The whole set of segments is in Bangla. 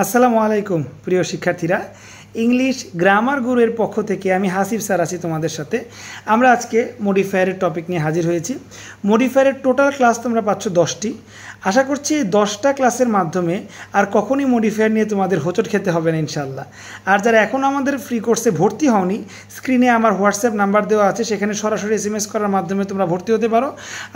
আসসালামু আলাইকুম প্রিয় শিক্ষার্থীরা, ইংলিশ গ্রামার গুরুর পক্ষ থেকে আমি হাসিব স্যার আছি তোমাদের সাথে। আমরা আজকে মডিফায়ারের টপিক নিয়ে হাজির হয়েছি। মডিফায়ারের টোটাল ক্লাস তোমরা পাচ্ছ 10টি। আশা করছি এই 10টা ক্লাসের মাধ্যমে আর কখনই মডিফায়ার নিয়ে তোমাদের হোঁচট খেতে হবে না ইনশাল্লাহ। আর যারা এখনও আমাদের ফ্রি কোর্সে ভর্তি হওনি, স্ক্রিনে আমার হোয়াটসঅ্যাপ নাম্বার দেওয়া আছে, সেখানে সরাসরি SMS করার মাধ্যমে তোমরা ভর্তি হতে পারো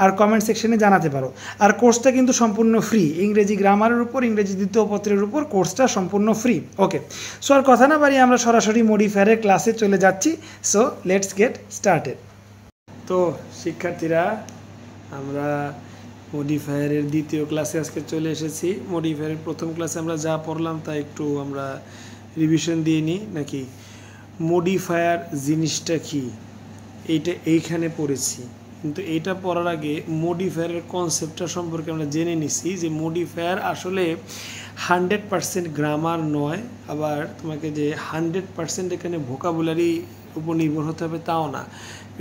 আর কমেন্ট সেকশনে জানাতে পারো। আর কোর্সটা কিন্তু সম্পূর্ণ ফ্রি, ইংরেজি গ্রামারের উপর, ইংরেজি দ্বিতীয় পত্রের উপর কোর্সটা সম্পূর্ণ ফ্রি। ওকে, সো আর কথা না বাড়িয়ে আমরা সরাসরি মডিফায়ারের ক্লাসে চলে যাচ্ছি। So let's get started. তো শিক্ষার্থীরা, আমরা মডিফায়ারের দ্বিতীয় ক্লাসে আজকে চলে এসেছি। মডিফায়ারের প্রথম ক্লাসে আমরা যা পড়লাম তা একটু আমরা রিভিশন দিয়ে নিই নাকি। মডিফায়ার জিনিসটা কি এইখানে পড়েছি, কিন্তু এইটা পড়ার আগে মডিফায়ারের কনসেপ্টটা সম্পর্কে আমরা জেনে নিছি যে মডিফায়ার আসলে 100% গ্রামার নয়, আবার তোমাকে যে 100% এখানে ভোকাবুলারি উপর নির্ভর হতে হবে তাও না।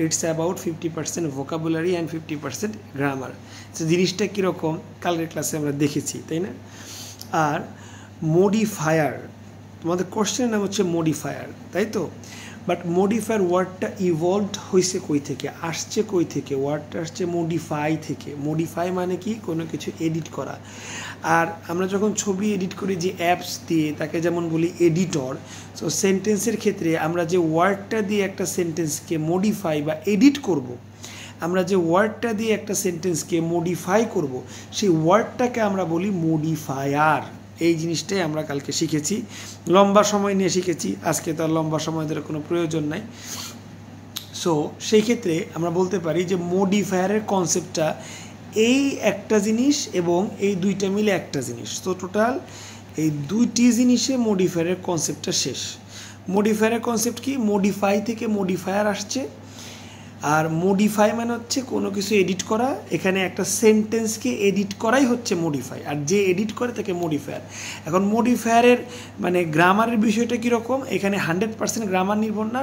It's about 50% vocabulary and 50% grammar. তো জিনিসটা কীরকম কালকের ক্লাসে আমরা দেখেছি, তাই না? আর মডিফায়ার, তোমাদের কোশ্চেনের নাম হচ্ছে মডিফায়ার, তাই তো? বাট মডিফায়ার ওয়ার্ডটা ইভলভড হয়েছে কই থেকে, আসছে কই থেকে? ওয়ার্ডটা আসছে মডিফাই থেকে। মডিফাই মানে কি? কোনো কিছু এডিট করা। আর আমরা যখন ছবি এডিট করি যে অ্যাপস দিয়ে, তাকে যেমন বলি এডিটর। সো সেন্টেন্সের ক্ষেত্রে আমরা যে ওয়ার্ডটা দিয়ে একটা সেন্টেন্সকে মডিফাই বা এডিট করব, আমরা যে ওয়ার্ডটা দিয়ে একটা সেন্টেন্সকে মডিফাই করব, সেই ওয়ার্ডটাকে আমরা বলি মডিফায়ার। এই জিনিসটাই আমরা কালকে শিখেছি, লম্বা সময় নিয়ে শিখেছি। আজকে তো আর লম্বা সময় ধরে কোনো প্রয়োজন নাই। সো সেই ক্ষেত্রে আমরা বলতে পারি যে মডিফায়ারের কনসেপ্টটা এই একটা জিনিস এবং এই দুইটা মিলে একটা জিনিস। তো টোটাল এই দুইটি জিনিসে মডিফায়ারের কনসেপ্টটা শেষ। মডিফায়ারের কনসেপ্ট কি? মডিফাই থেকে মডিফায়ার আসছে। আর মডিফাই মানে হচ্ছে কোনো কিছু এডিট করা। এখানে একটা সেন্টেন্সকে এডিট করাই হচ্ছে মডিফাই, আর যে এডিট করে তাকে মডিফায়ার। এখন মডিফায়ারের মানে গ্রামারের বিষয়টা কীরকম? এখানে 100% গ্রামার নির্ভর না,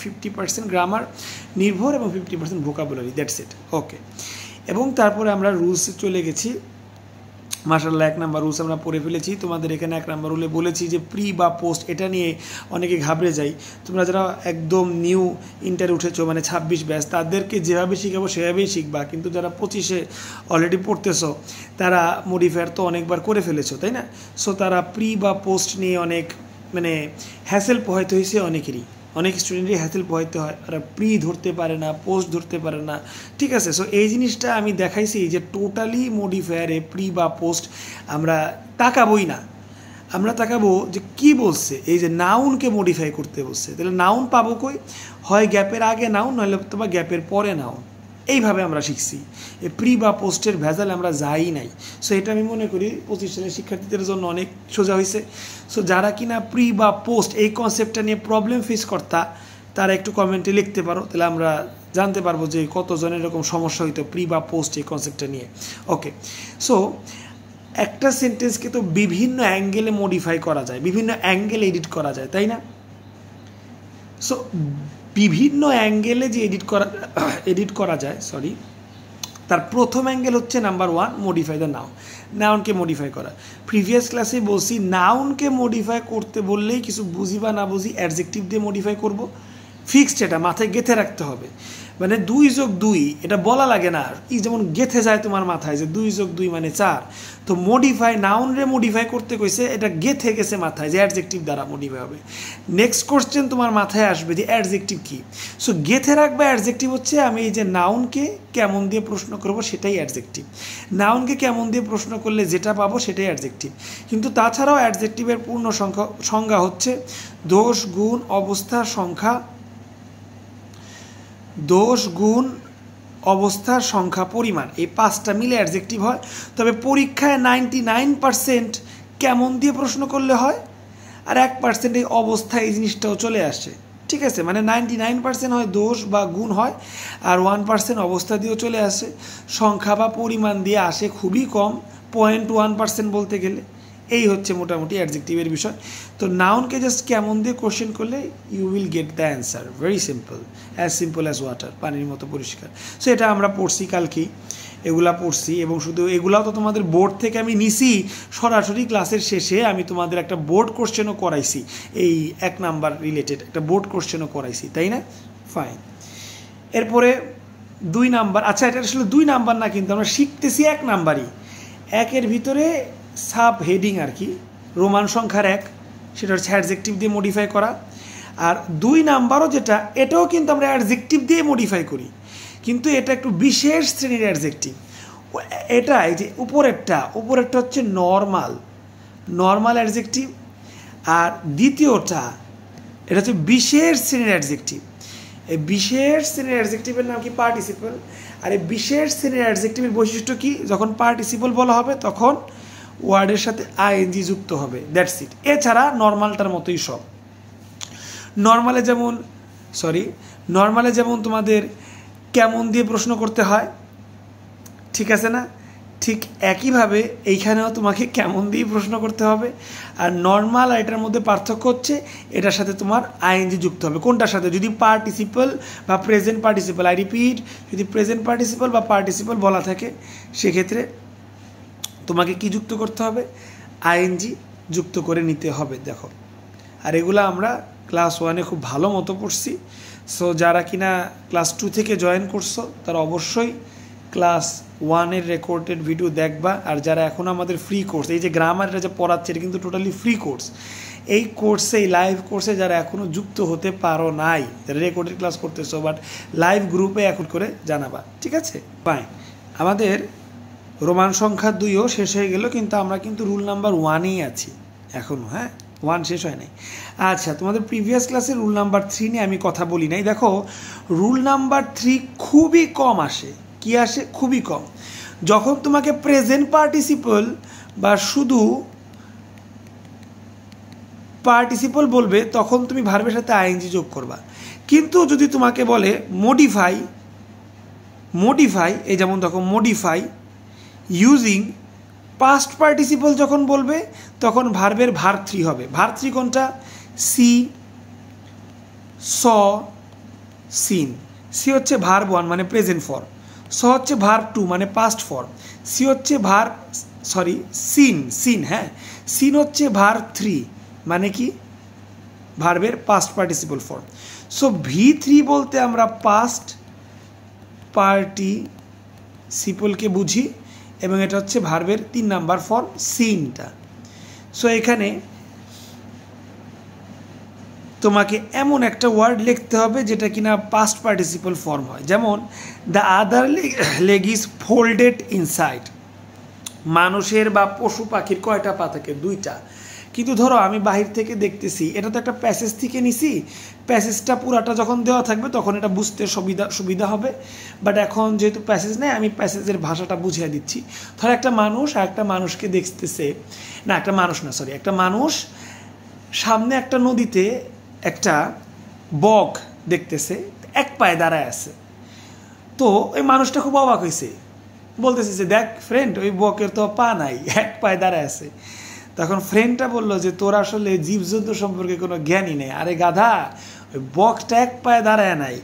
50% গ্রামার নির্ভর এবং 50% ভোকাবুলারি, দ্যাটস ইট। ওকে, এবং তারপরে আমরা রুলসে চলে গেছি। মাশাআল্লাহ, 1 নাম্বার রুলস আমরা পড়ে ফেলেছি। তোমাদের এখানে 1 নাম্বার রুলে বলেছি যে প্রি বা পোস্ট, এটা নিয়ে অনেকে ঘাবড়ে যায়। তোমরা যারা একদম নিউ ইন্টারে উঠেছো, মানে 26 ব্যাচ, তাদেরকে যেভাবে শিখাবো সেভাবেই শিখবা। কিন্তু যারা 25-এ অলরেডি পড়তেছো, তারা মডিফায়ার তো অনেকবার করে ফেলেছো, তাই না? সো তারা প্রি বা পোস্ট নিয়ে অনেক মানে হ্যাসেল পোহাইতে হয়েছে অনেকেরই। অনেক স্টুডেন্টই হ্যাসেল পোহাইতে হয়, ওরা প্রি ধরতে পারে না, পোস্ট ধরতে পারে না, ঠিক আছে? সো এই জিনিসটা আমি দেখাইছি যে টোটালি মডিফায়ারে প্রি বা পোস্ট আমরা তাকাবোই না। আমরা তাকাবো যে কি বলছে। এই যে নাউনকে মডিফাই করতে বলছে, তাহলে নাউন পাবো কই? হয় গ্যাপের আগে নাউন, নইলে বা গ্যাপের পরে নাউন। এইভাবে আমরা শিখছি। এই প্রি বা পোস্টের ভেজাল আমরা যাই নাই। সো এটা আমি মনে করি 25 সালের শিক্ষার্থীদের জন্য অনেক সোজা হয়েছে। সো যারা কিনা প্রি বা পোস্ট এই কনসেপ্টটা নিয়ে প্রবলেম ফেস করতা, তারা একটু কমেন্টে লিখতে পারো, তাহলে আমরা জানতে পারবো যে কতজনের এরকম সমস্যা হইতো প্রি বা পোস্ট এই কনসেপ্টটা নিয়ে। ওকে, সো একটা সেন্টেন্সকে তো বিভিন্ন অ্যাঙ্গেলে মডিফাই করা যায়, বিভিন্ন অ্যাঙ্গেলে এডিট করা যায়, তাই না? সো বিভিন্ন অ্যাঙ্গেলে যে এডিট করা যায়, তার প্রথম অ্যাঙ্গেল হচ্ছে নাম্বার 1, মডিফাই দ্য নাউন। নাউনকে মডিফাই করা। প্রিভিয়াস ক্লাসে বলছি নাউনকে মডিফাই করতে বললেই কিছু বুঝি বা না বুঝি অ্যাডজেক্টিভ দিয়ে মডিফাই করব। ফিক্সড, এটা মাথায় গেঁথে রাখতে হবে। মানে 2+2 এটা বলা লাগে না, যেমন গেঁথে যায় তোমার মাথায় যে 2+2 মানে 4। তো মডিফাই, নাউনরে মডিফাই করতে কইছে, এটা গেঁথে গেছে মাথায় যে অ্যাডজেক্টিভ দ্বারা মডিফাই হবে। নেক্সট কোশ্চেন তোমার মাথায় আসবে যে অ্যাডজেক্টিভ কি। সো গেঁথে রাখবে অ্যাডজেক্টিভ হচ্ছে আমি এই যে নাউনকে কেমন দিয়ে প্রশ্ন করব সেটাই অ্যাডজেক্টিভ। নাউনকে কেমন দিয়ে প্রশ্ন করলে যেটা পাবো সেটাই অ্যাডজেক্টিভ। কিন্তু তাছাড়াও অ্যাডজেক্টিভের পূর্ণ সংজ্ঞা হচ্ছে দোষ, গুণ, অবস্থা, সংখ্যা, দোষ, গুণ, অবস্থার সংখ্যা, পরিমাণ, এই 5টা মিলে অ্যাডজেক্টিভ হয়। তবে পরীক্ষায় 99% কেমন দিয়ে প্রশ্ন করলে হয়, আর 1% এই অবস্থা, এই জিনিসটাও চলে আসে, ঠিক আছে? মানে 99% হয় দোষ বা গুণ হয়, আর 1% অবস্থা দিয়েও চলে আসে। সংখ্যা বা পরিমাণ দিয়ে আসে খুবই কম, 0.1% বলতে গেলে। এই হচ্ছে মোটামুটি অ্যাডজেক্টিভের বিষয়। তো নাউনকে জাস্ট কেমন দিয়ে কোশ্চেন করলে you will get the answer, very simple as water, পানির মতো পরিষ্কার। সো এটা আমরা পড়ছি কালকেই। এগুলা পড়ছি এবং শুধু এগুলাও তো তোমাদের বোর্ড থেকে আমি নিছি, সরাসরি ক্লাসের শেষে আমি তোমাদের একটা বোর্ড কোশ্চেনও করাইছি, এই 1 নাম্বার রিলেটেড একটা বোর্ড কোশ্চেনও করাইছি, তাই না? ফাইন। এরপরে 2 নাম্বার, আচ্ছা এটা আসলে 2 নাম্বার না, কিন্তু আমরা শিখতেছি 1 নাম্বারই। 1-এর ভিতরে সাব হেডিং আর কি, রোমান সংখ্যার 1, সেটা হচ্ছে অ্যাডজেক্টিভ দিয়ে মডিফাই করা। আর 2 নাম্বারও যেটা, এটাও কিন্তু আমরা অ্যাডজেক্টিভ দিয়ে মডিফাই করি, কিন্তু এটা একটু বিশেষ শ্রেণীর অ্যাডজেক্টিভ। এটা এই যে উপরেরটা হচ্ছে নর্মাল অ্যাডজেক্টিভ, আর দ্বিতীয়টা এটা হচ্ছে বিশেষ শ্রেণীর অ্যাডজেক্টিভ। এই বিশেষ শ্রেণীর অ্যাডজেক্টিভের নাম কি? পার্টিসিপল। আর এই বিশেষ শ্রেণীর অ্যাডজেক্টিভের বৈশিষ্ট্য কি? যখন পার্টিসিপল বলা হবে তখন ওয়ার্ডের সাথে আইএনজি যুক্ত হবে, দ্যাটস ইট। এছাড়া নর্মালটার মতোই সব। নর্মালে যেমন তোমাদের কেমন দিয়ে প্রশ্ন করতে হয়, ঠিক আছে না? ঠিক একইভাবে এইখানেও তোমাকে কেমন দিয়ে প্রশ্ন করতে হবে। আর নর্মাল আর এটার মধ্যে পার্থক্য হচ্ছে এটার সাথে তোমার আইএনজি যুক্ত হবে। কোনটার সাথে? যদি পার্টিসিপল বা প্রেজেন্ট পার্টিসিপল, আই রিপিট, যদি প্রেজেন্ট পার্টিসিপল বা পার্টিসিপল বলা থাকে সেক্ষেত্রে তোমাকে কি যুক্ত করতে হবে? আইএনজি যুক্ত করে নিতে হবে। দেখো, আর এগুলো আমরা ক্লাস 1-এ খুব ভালো মতো পড়ছি। সো যারা কিনা ক্লাস 2 থেকে জয়েন করছো তারা অবশ্যই ক্লাস 1-এর রেকর্ডেড ভিডিও দেখবা। আর যারা এখন আমাদের ফ্রি কোর্স, এই যে গ্রামারটা যে পড়াচ্ছে এটা কিন্তু টোটালি ফ্রি কোর্স। এই কোর্সে, এই লাইভ কোর্সে যারা এখনও যুক্ত হতে পারো নাই, যারা রেকর্ডেড ক্লাস করতেছো বাট লাইভ গ্রুপে এখন করে জানাবা, ঠিক আছে? ফাইন। আমাদের রোমান সংখ্যা 2ও শেষ হয়ে গেল, কিন্তু আমরা কিন্তু রুল নাম্বার 1-এই আছি এখনও। হ্যাঁ, 1 শেষ হয় নাই। আচ্ছা, তোমাদের প্রিভিয়াস ক্লাসে রুল নাম্বার 3 নিয়ে আমি কথা বলি নাই। দেখো, রুল নাম্বার 3 খুবই কম আসে। কি আসে? খুবই কম। যখন তোমাকে প্রেজেন্ট পার্টিসিপল বা শুধু পার্টিসিপল বলবে তখন তুমি ভার্বের সাথে আইএনজি যোগ করবা। কিন্তু যদি তোমাকে বলে মডিফাই, এই যেমন দেখো মডিফাই ইউজিং পাস্ট পার্টিসিপল যখন বলবে তখন ভার্বের ভার্ব 3 হবে। ভার্ব 3 কোনটা? সি, স, সিন। সি হচ্ছে ভার্ব 1 মানে প্রেজেন্ট ফর্ম, স হচ্ছে ভার্ব 2 মানে পাস্ট ফর্ম, সি হচ্ছে সিন, হ্যাঁ, সিন হচ্ছে ভার্ব 3 মানে কি? ভার্বের past participle form. So V3 বলতে আমরা পাস্ট পার্টিসিপলকে বুঝি এবং এটা হচ্ছে ভার্বের 3 নাম্বার ফর্ম, সিনটা। সো এখানে তোমাকে এমন একটা ওয়ার্ড লিখতে হবে যেটা কিনা পাস্ট পার্টিসিপল ফর্ম হয়। যেমন the other leg is folded inside. মানুষের বা পশু পাখির কয়টা পা থাকে? 2টা। কিন্তু ধরো আমি বাহির থেকে দেখতেছি, এটা তো একটা প্যাসেজ থেকে নিছি, প্যাসেজটা পুরাটা যখন দেওয়া থাকবে তখন এটা বুঝতে সুবিধা হবে। বাট এখন যেহেতু প্যাসেজ নেই, আমি প্যাসেজের ভাষাটা বুঝিয়ে দিচ্ছি। ধরো একটা মানুষ আর একটা মানুষকে দেখতেছে, একটা মানুষ সামনে একটা নদীতে একটা বক দেখতেছে, এক পায়ে দাঁড়ায় আছে। তো ওই মানুষটা খুব অবাক হয়েছে, বলতেছে যে দেখ ফ্রেন্ড, ওই বকের তো পা নাই, এক পায়ে দাঁড়ায় আছে। তখন ফ্রেন্ডটা বললো যে তোর আসলে জীবজন্তু সম্পর্কে কোনো জ্ঞানই নেই। আরে গাধা, ওই বকটা এক পায়ে দাঁড়ায় নাই,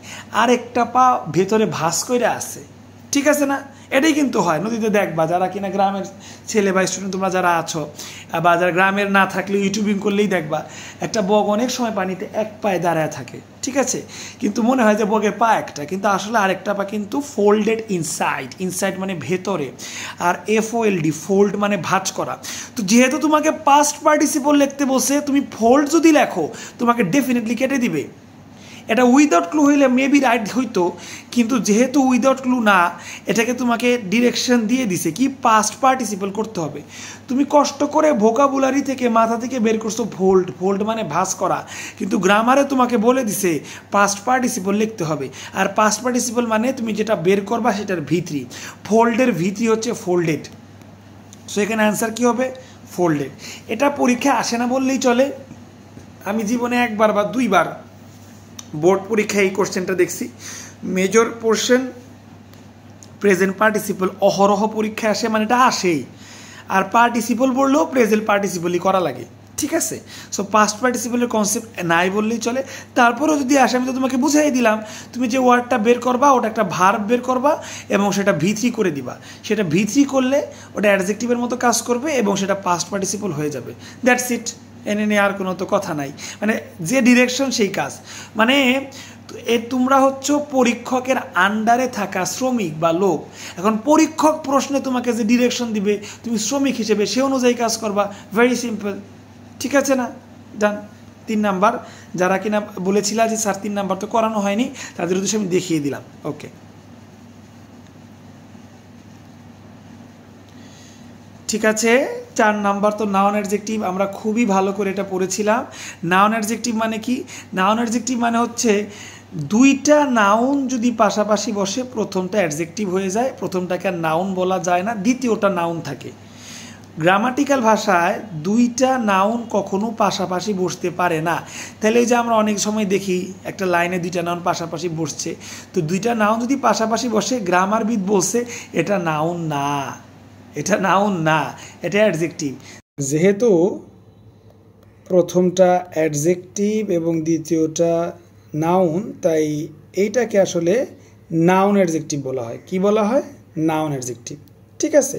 আরেকটা পা ভেতরে ভাঁজ করে আছে, ঠিক আছে না? এটাই কিন্তু হয় নদীতে। দেখবা যারা কিনা গ্রামের ছেলে বা স্টুডেন্ট তোমরা যারা আছো, বা যারা গ্রামের না থাকলে ইউটিউবিং করলেই দেখবা একটা বক অনেক সময় পানিতে এক পায়ে দাঁড়ায় থাকে, ঠিক আছে? কিন্তু মনে হয় যে বকের পা একটা, কিন্তু আসলে আরেকটা পা কিন্তু ফোল্ডেড ইনসাইড মানে ভেতরে। আর FOLD, ফোল্ড মানে ভাঁজ করা। তো যেহেতু তোমাকে পাস্ট পার্টিসিপল লিখতে বসে, তুমি ফোল্ড যদি লেখো তোমাকে ডেফিনেটলি কেটে দিবে। এটা উইদাউট ক্লু হইলে মেবি রাইট হইতো, কিন্তু যেহেতু উইদাউট ক্লু না, এটাকে তোমাকে ডিরেকশন দিয়ে দিছে কি পাস্ট পার্টিসিপল করতে হবে। তুমি কষ্ট করে ভোকাবুলারি থেকে মাথা থেকে বের করছো ফোল্ড মানে ভাঁজ করা, কিন্তু গ্রামারে তোমাকে বলে দিছে পাস্ট পার্টিসিপল লিখতে হবে। আর পাস্ট পার্টিসিপল মানে তুমি যেটা বের করবা সেটার V3, ফোল্ডের V3 হচ্ছে ফোল্ডেড। সো এখানে অ্যান্সার কী হবে? ফোল্ডেড। এটা পরীক্ষা আসে না বললেই চলে। আমি জীবনে 1বার বা 2বার বোর্ড পরীক্ষায় এই কোশ্চেনটা দেখছি। মেজর পোর্শন প্রেজেন্ট পার্টিসিপল অহরহ পরীক্ষায় আসে, মানে এটা আসেই। আর পার্টিসিপল বললেও প্রেজেন্ট পার্টিসিপলই করা লাগে, ঠিক আছে। সো পাস্ট পার্টিসিপলের কনসেপ্ট নাই বললেই চলে। তারপরেও যদি আসে, আমি তো তোমাকে বুঝাই দিলাম, তুমি যে ওয়ার্ডটা বের করবা ওটা একটা ভার্ব বের করবা এবং সেটা V3 করে দিবা। সেটা V3 করলে ওটা অ্যাডজেক্টিভের মতো কাজ করবে এবং সেটা পাস্ট পার্টিসিপল হয়ে যাবে। দ্যাটস ইট, এনে নিয়ে আর কোনো তো কথা নাই। মানে যে ডিরেকশন সেই কাজ। মানে তোমরা হচ্ছে পরীক্ষকের আন্ডারে থাকা শ্রমিক বা লোক। এখন পরীক্ষক প্রশ্নে তোমাকে যে ডিরেকশন দিবে, তুমি শ্রমিক হিসেবে সে অনুযায়ী কাজ করবা। ভেরি সিম্পল, ঠিক আছে না? ডান। 3 নাম্বার, যারা কিনা বলেছিলা যে স্যার 3 নাম্বার তো করানো হয়নি, তাদের উদ্দেশ্যে আমি দেখিয়ে দিলাম। ওকে, ঠিক আছে। 4 নাম্বার তো নাউন অ্যাডজেক্টিভ। আমরা খুবই ভালো করে এটা পড়েছিলাম। নাউন অ্যাডজেক্টিভ মানে কি? নাউন অ্যাডজেক্টিভ মানে হচ্ছে দুইটা নাউন যদি পাশাপাশি বসে, প্রথমটা অ্যাডজেক্টিভ হয়ে যায়, প্রথমটাকে আর নাউন বলা যায় না, দ্বিতীয়টা নাউন থাকে। গ্রামাটিক্যাল ভাষায় দুইটা নাউন কখনো পাশাপাশি বসতে পারে না। তাহলে এই যে আমরা অনেক সময় দেখি একটা লাইনে দুইটা নাউন পাশাপাশি বসছে, তো দুইটা নাউন যদি পাশাপাশি বসে, গ্রামারবিদ বলছে এটা নাউন না, এটা নাউন না, এটা অ্যাডজেক্টিভ। যেহেতু প্রথমটা অ্যাডজেক্টিভ এবং দ্বিতীয়টা নাউন, তাই এইটাকে আসলে নাউন অ্যাডজেক্টিভ বলা হয়। কি বলা হয়? Noun adjective. ঠিক আছে,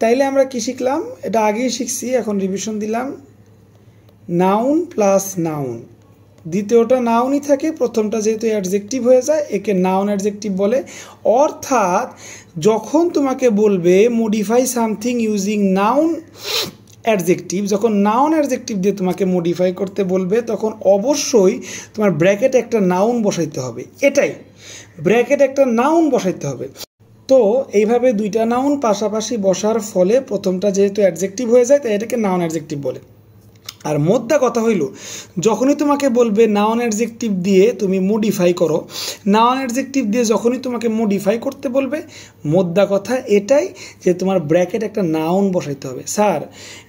তাইলে আমরা কি শিখলাম? এটা আগেই শিখছি, এখন রিভিশন দিলাম। নাউন প্লাস নাউন, দ্বিতীয়টা নাউনই থাকে, প্রথমটা যেহেতু অ্যাডজেক্টিভ হয়ে যায়, একে নাউন অ্যাডজেক্টিভ বলে। অর্থাৎ যখন তোমাকে বলবে modify something using noun adjective, যখন নাউন অ্যাডজেক্টিভ দিয়ে তোমাকে মডিফাই করতে বলবে, তখন অবশ্যই তোমার ব্র্যাকেটে একটা নাউন বসাইতে হবে। এটাই, ব্র্যাকেটে একটা নাউন বসাইতে হবে। তো এইভাবে দুইটা নাউন পাশাপাশি বসার ফলে প্রথমটা যেহেতু অ্যাডজেক্টিভ হয়ে যায়, তাই এটাকে নাউন অ্যাডজেক্টিভ বলে। আর মোদ্দা কথা হইল, যখনই তোমাকে বলবে নাউন অ্যাডজেক্টিভ দিয়ে তুমি মডিফাই করো, নাউন অ্যাডজেক্টিভ দিয়ে যখনই তোমাকে মডিফাই করতে বলবে, মোদ্দা কথা এটাই যে তোমার ব্র্যাকেট একটা নাউন বসাইতে হবে। স্যার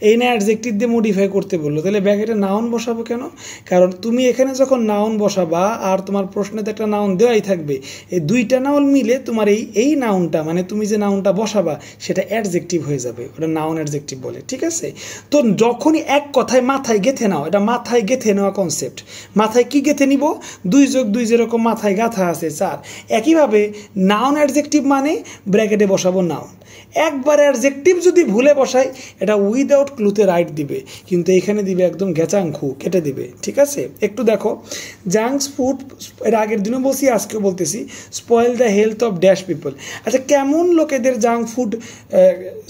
এই না অ্যাডজেক্টিভ দিয়ে মডিফাই করতে বললো, তাহলে ব্র্যাকেটে নাউন বসাবো কেন? কারণ তুমি এখানে যখন নাউন বসাবা আর তোমার প্রশ্নেতে একটা নাউন দেওয়াই থাকবে, এই দুইটা নাউন মিলে তোমার এই নাউনটা, মানে তুমি যে নাউনটা বসাবা সেটা অ্যাডজেক্টিভ হয়ে যাবে, ওটা নাউন অ্যাডজেক্টিভ বলে। ঠিক আছে, তো যখনই এক কথায় মাথায় গেঁথে নাও, এটা মাথায় গেঁথে নেওয়া কনসেপ্ট। মাথায় কি গেঁথে নিব? 2+2 যেরকম মাথায় গাঁথা আছে 4, একইভাবে নাউন অ্যাডজেক্টিভ মানে ব্র্যাকেটে বসাবো নাউন। একবার অ্যাডজেক্টিভ যদি ভুলে বসাই, এটা উইদাউট ক্লুতে রাইট দিবে, কিন্তু এখানে দিবে একদম ঘেচাংখু, কেটে দিবে। ঠিক আছে, একটু দেখো, জাঙ্কস ফুড, এর আগের দিনও বলছি, আজকেও বলতেছি, spoil the health of dash people. আচ্ছা, কেমন লোকেদের জাঙ্ক ফুড